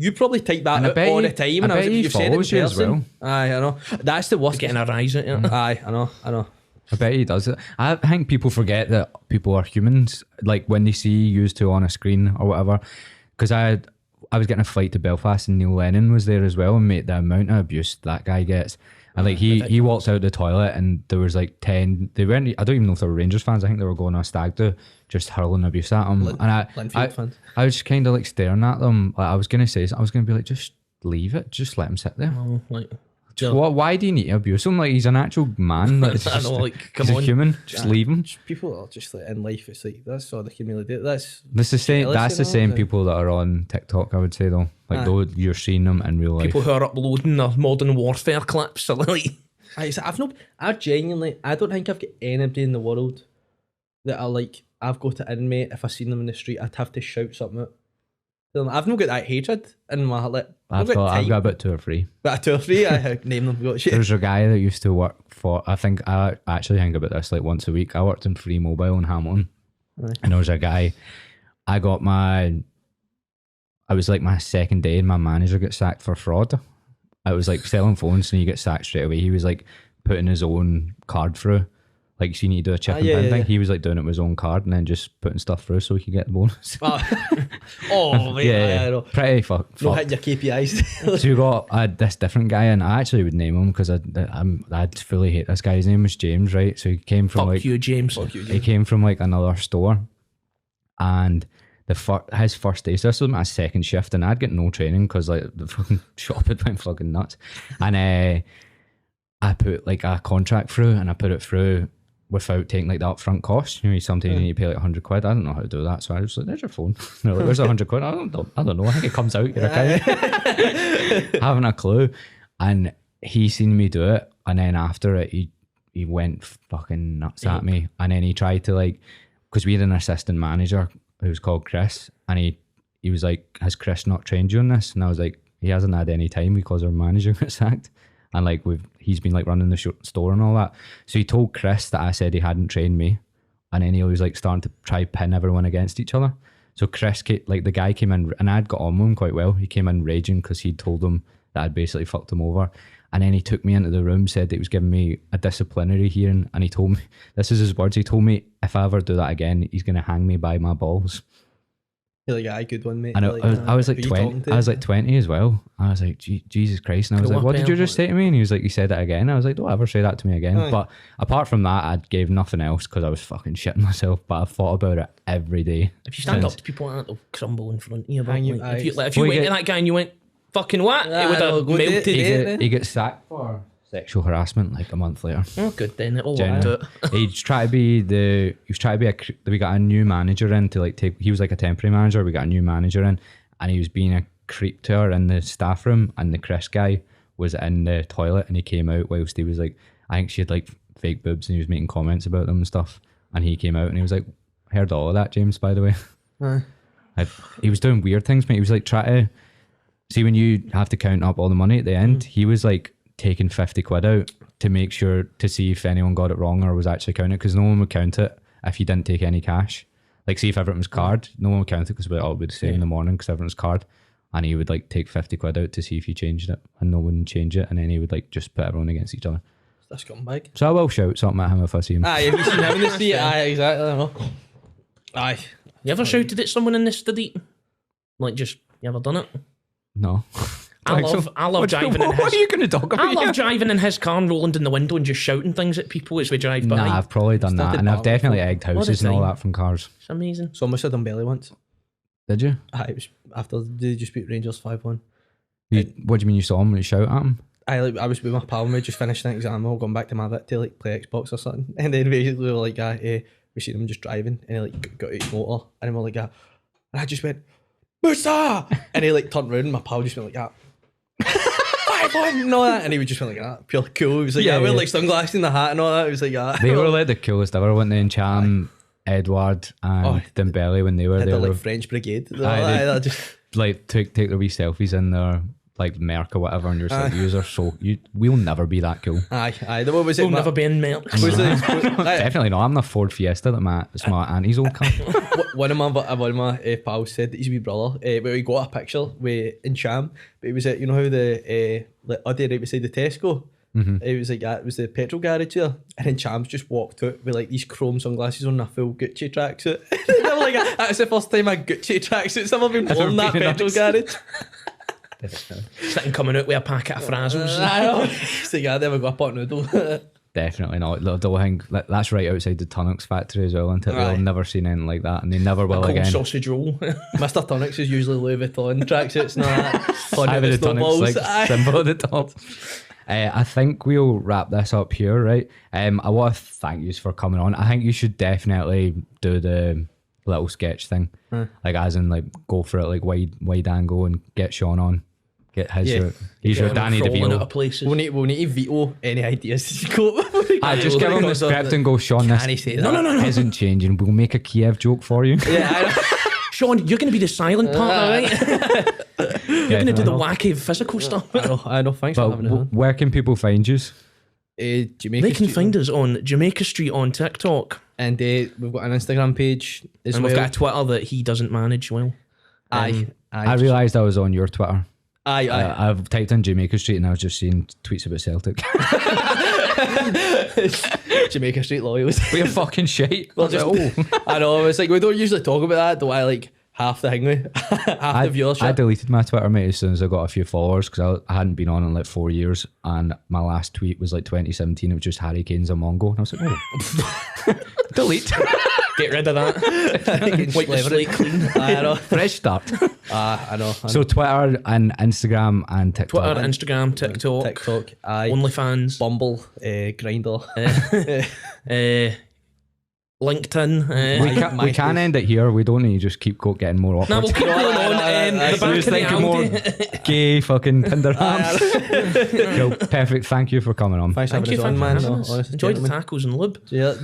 Speaker 2: you probably type that out all the time, and I was like, you've said it in person. As well. Aye, I know. That's the worst.
Speaker 3: Getting a rise at you.
Speaker 2: Aye, I know.
Speaker 1: I bet he does it. I think people forget that people are humans, like when they see you two on a screen or whatever. Because I was getting a flight to Belfast, and Neil Lennon was there as well, and mate, the amount of abuse that guy gets. And like he walks out the toilet, and there was like 10. They weren't. I don't even know if they were Rangers fans. I think they were going on a stag do, just hurling abuse at him. I was just kind of like staring at them. Like I was gonna be like, just leave it. Just let him sit there.
Speaker 3: Oh, like,
Speaker 2: Why
Speaker 1: do you need to abuse him? Like he's an actual man. Like,
Speaker 3: I know, like come
Speaker 1: he's
Speaker 3: on,
Speaker 1: a human. Just leave him.
Speaker 2: People are just like in life. It's like that's all they can really do. That's
Speaker 1: the same. That's the same people that are on TikTok. I would say though, like though you're seeing them in real life.
Speaker 3: People who are uploading their modern warfare clips.
Speaker 2: I don't think I've got anybody in the world that are like, I've got it in me. If I seen them in the street, I'd have to shout something out. I've not got that hatred in my heart.
Speaker 1: I've got about 2 or 3.
Speaker 2: But 2 or 3, I name them. Got shit.
Speaker 1: There's a guy that used to work for. I actually think about this like once a week. I worked in Free Mobile in Hamilton, and there was a guy. I was like my second day, and my manager got sacked for fraud. I was like selling phones, and you get sacked straight away. He was like putting his own card through, like so you need to do a chip and
Speaker 2: yeah,
Speaker 1: pin
Speaker 2: yeah,
Speaker 1: thing.
Speaker 2: yeah.
Speaker 1: He was like doing it with his own card and then just putting stuff through so he could get the bonus.
Speaker 2: Oh, mate, I know.
Speaker 1: Pretty fucked.
Speaker 2: Not hitting your KPIs.
Speaker 1: So we got this different guy, and I actually would name him because I'd fully hate this guy. His name was James, right? So he came from
Speaker 3: Fuck you, James.
Speaker 1: he came from like another store, and his first day, so this was my second shift, and I'd get no training because like the fucking shop had went fucking nuts, and I put like a contract through, and I put it through without taking like the upfront cost. You know, sometimes you need to pay like 100 quid. I don't know how to do that, so I was like, "There's your phone." They're like, "Where's 100 quid?" I don't know. I think it comes out your account. Having a clue, and he seen me do it, and then after it, he went fucking nuts at me, and then he tried to like, because we had an assistant manager who was called Chris, and he was like, "Has Chris not trained you on this?" And I was like, "He hasn't had any time because our manager got sacked." And like he's been like running the store and all that. So he told Chris that I said he hadn't trained me, and then he was like starting to try pin everyone against each other. So Chris, like the guy came in, and I'd got on with him quite well. He came in raging because he'd told him that I'd basically fucked him over. And then he took me into the room, said that he was giving me a disciplinary hearing, and he told me, this is his words, he told me if I ever do that again, he's gonna hang me by my balls.
Speaker 2: You're like, aye, good one, mate.
Speaker 1: And I was like
Speaker 2: who you
Speaker 1: 20.
Speaker 2: talking to?
Speaker 1: I was like 20 as well. I was like, Jesus Christ. And I was like, what did you just say to me? And he was like, you said it again. I was like, don't ever say that to me again.
Speaker 2: Aye.
Speaker 1: But apart from that, I gave nothing else because I was fucking shitting myself. But I've thought about it every day.
Speaker 3: If you stand
Speaker 1: since.
Speaker 3: up to people like that, they'll crumble in front of you. But
Speaker 2: Hang you-
Speaker 3: like, if you
Speaker 2: aye.
Speaker 3: went
Speaker 1: get-
Speaker 3: to that guy and you went, fucking what?
Speaker 2: Ah,
Speaker 3: it would
Speaker 2: no,
Speaker 3: have
Speaker 2: go
Speaker 3: melted.
Speaker 2: date.
Speaker 1: He gets sacked for sexual harassment like a month later.
Speaker 3: Oh, good then. It'll
Speaker 1: Genuinely.
Speaker 3: work out.
Speaker 1: He was trying to be we got a new manager in to like he was like a temporary manager. We got a new manager in, and he was being a creep to her in the staff room, and the Chris guy was in the toilet, and he came out whilst he was like, I think she had like fake boobs, and he was making comments about them and stuff, and he came out and he was like, heard all of that, James, by the way. He was doing weird things, mate. He was like trying to see when you have to count up all the money at the end, he was like taking 50 quid out to make sure to see if anyone got it wrong or was actually counting it, because no one would count it if you didn't take any cash. Like, see if everything was card, no one would count it because it'll be the same in the morning because everything was card. And he would like take 50 quid out to see if you changed it, and no one would change it, and then he would like just put everyone against each other.
Speaker 2: That's scumbag.
Speaker 1: So I will shout something at him if I see him.
Speaker 2: Aye, have you seen him in the street? Aye, exactly. I know. Aye.
Speaker 3: You ever shouted at someone in the street? Like, just, you ever done it?
Speaker 1: No.
Speaker 3: I love driving in
Speaker 1: What
Speaker 3: his...
Speaker 1: are you going to talk about?
Speaker 3: I love driving in his car and rolling down the window and just shouting things at people as we drive by.
Speaker 1: Nah, I've probably done that,
Speaker 2: Started
Speaker 1: and I've
Speaker 2: bar
Speaker 1: definitely
Speaker 2: before.
Speaker 1: egged houses and all
Speaker 3: time.
Speaker 1: that from cars.
Speaker 3: It's amazing.
Speaker 2: So much done belly once.
Speaker 1: Did you?
Speaker 2: Aye, it was after they just beat Rangers 5-1.
Speaker 1: What do you mean you saw him when you shout at him?
Speaker 2: I was with my pal and we just finished an exam, all gone back to my bit to like play Xbox or something. And then basically we were like, we seen him just driving, and he like got out his motor, and then we're like, and I just went, Musa! And he like turned around and my pal just went like that. 5-1 and all that. And he would just went like that. Pure cool. He was like,
Speaker 1: Yeah,
Speaker 2: wear
Speaker 1: yeah.
Speaker 2: like sunglasses and the hat and all that. He was like that.
Speaker 1: They were like the coolest ever, weren't they? In Cham, Edward and
Speaker 2: Oh,
Speaker 1: Dembele, when they were
Speaker 2: Had
Speaker 1: there,
Speaker 2: the
Speaker 1: were,
Speaker 2: like French brigade.
Speaker 1: Aye,
Speaker 2: That just
Speaker 1: like take their wee selfies in their like Merc or whatever, and you're just like,
Speaker 2: Aye.
Speaker 1: "Yous are so we'll never be that cool."
Speaker 2: aye. The one was it?
Speaker 3: We'll never be in milk.
Speaker 2: Was it? Aye.
Speaker 1: Definitely not. I'm the Ford Fiesta that it's my auntie's old car.
Speaker 2: One of my pals said that his wee brother, where he got a picture with in Cham, but it was you know how the like Uddy right beside the Tesco. It was like that. It was the petrol garage there, and then Cham's just walked out with like these chrome sunglasses on and a full Gucci tracksuit. And I'm like, that's the first time a Gucci tracksuit's ever been worn in that
Speaker 1: been
Speaker 2: petrol
Speaker 1: nice.
Speaker 2: garage.
Speaker 3: Sitting coming out with a packet of frazzles.
Speaker 2: I know. It's like, I never got a pot noodle.
Speaker 1: Definitely not. The whole thing, that's right outside the Tunnocks factory as well, isn't it?
Speaker 2: Aye.
Speaker 1: They've never seen anything like that, and they never will
Speaker 3: Cold
Speaker 1: again.
Speaker 3: sausage roll.
Speaker 2: Mr. Tonics is usually Louis Vuitton tracksuits, not that. On
Speaker 1: I
Speaker 2: the
Speaker 1: have the Tunnocks
Speaker 2: snowballs.
Speaker 1: like
Speaker 2: Aye.
Speaker 1: symbol at the top. I think we'll wrap this up here, right? I want to thank you for coming on. I think you should definitely do the little sketch thing, like as in like go for it, like wide angle, and get Sean on. Get his he's your Danny
Speaker 3: Falling out
Speaker 1: DeVito.
Speaker 3: of places.
Speaker 2: We'll need to veto any ideas you got.
Speaker 1: I just give him the script and go, Sean,
Speaker 2: Can he
Speaker 1: this
Speaker 2: say that?
Speaker 3: No.
Speaker 1: isn't changing. We'll make a Kiev joke for you.
Speaker 2: Yeah, I know.
Speaker 3: Sean, you're going to be the silent partner, right? You're going to do the
Speaker 1: Definitely.
Speaker 3: wacky physical stuff.
Speaker 2: I know. Thanks for
Speaker 1: But
Speaker 2: having me.
Speaker 1: where can people find you?
Speaker 2: Jamaica
Speaker 3: They can
Speaker 2: Street,
Speaker 3: find us on Jamaica Street on TikTok.
Speaker 2: and we've got an Instagram page as
Speaker 3: And
Speaker 2: well.
Speaker 3: we've got a Twitter that he doesn't manage well.
Speaker 2: Aye.
Speaker 1: I realised I was on your Twitter.
Speaker 2: Aye.
Speaker 1: I've typed in Jamaica Street and I was just seeing tweets about Celtic.
Speaker 2: Jamaica Street loyals.
Speaker 1: We're fucking shite.
Speaker 2: Well, just, I know. It's like we don't usually talk about that. Don't I like half the thing with half the viewership?
Speaker 1: I deleted my Twitter, mate, as soon as I got a few followers because I hadn't been on in like 4 years, and my last tweet was like 2017. It was just Harry Kane's a Mongo, and I was like, oh, delete.
Speaker 3: Get rid of that. Wipe the slate clean.
Speaker 2: I know.
Speaker 1: Fresh start.
Speaker 2: I know.
Speaker 1: So Twitter and Instagram and TikTok.
Speaker 3: Twitter, Instagram, TikTok, OnlyFans,
Speaker 2: Bumble, Grindr.
Speaker 3: LinkedIn.
Speaker 1: We can end it here. We don't need to just keep getting more awkward.
Speaker 3: No, we'll keep going on. The back of the
Speaker 1: think of more
Speaker 3: Aldi.
Speaker 1: gay fucking Tinder hams. Cool. Perfect. Thank you for coming on.
Speaker 2: Thanks for
Speaker 3: Thank you
Speaker 2: having
Speaker 3: for
Speaker 2: us on, man.
Speaker 3: having
Speaker 2: No,
Speaker 3: us.
Speaker 2: honestly,
Speaker 3: Enjoyed the
Speaker 2: gentlemen.
Speaker 3: tacos and lube.
Speaker 2: Yeah.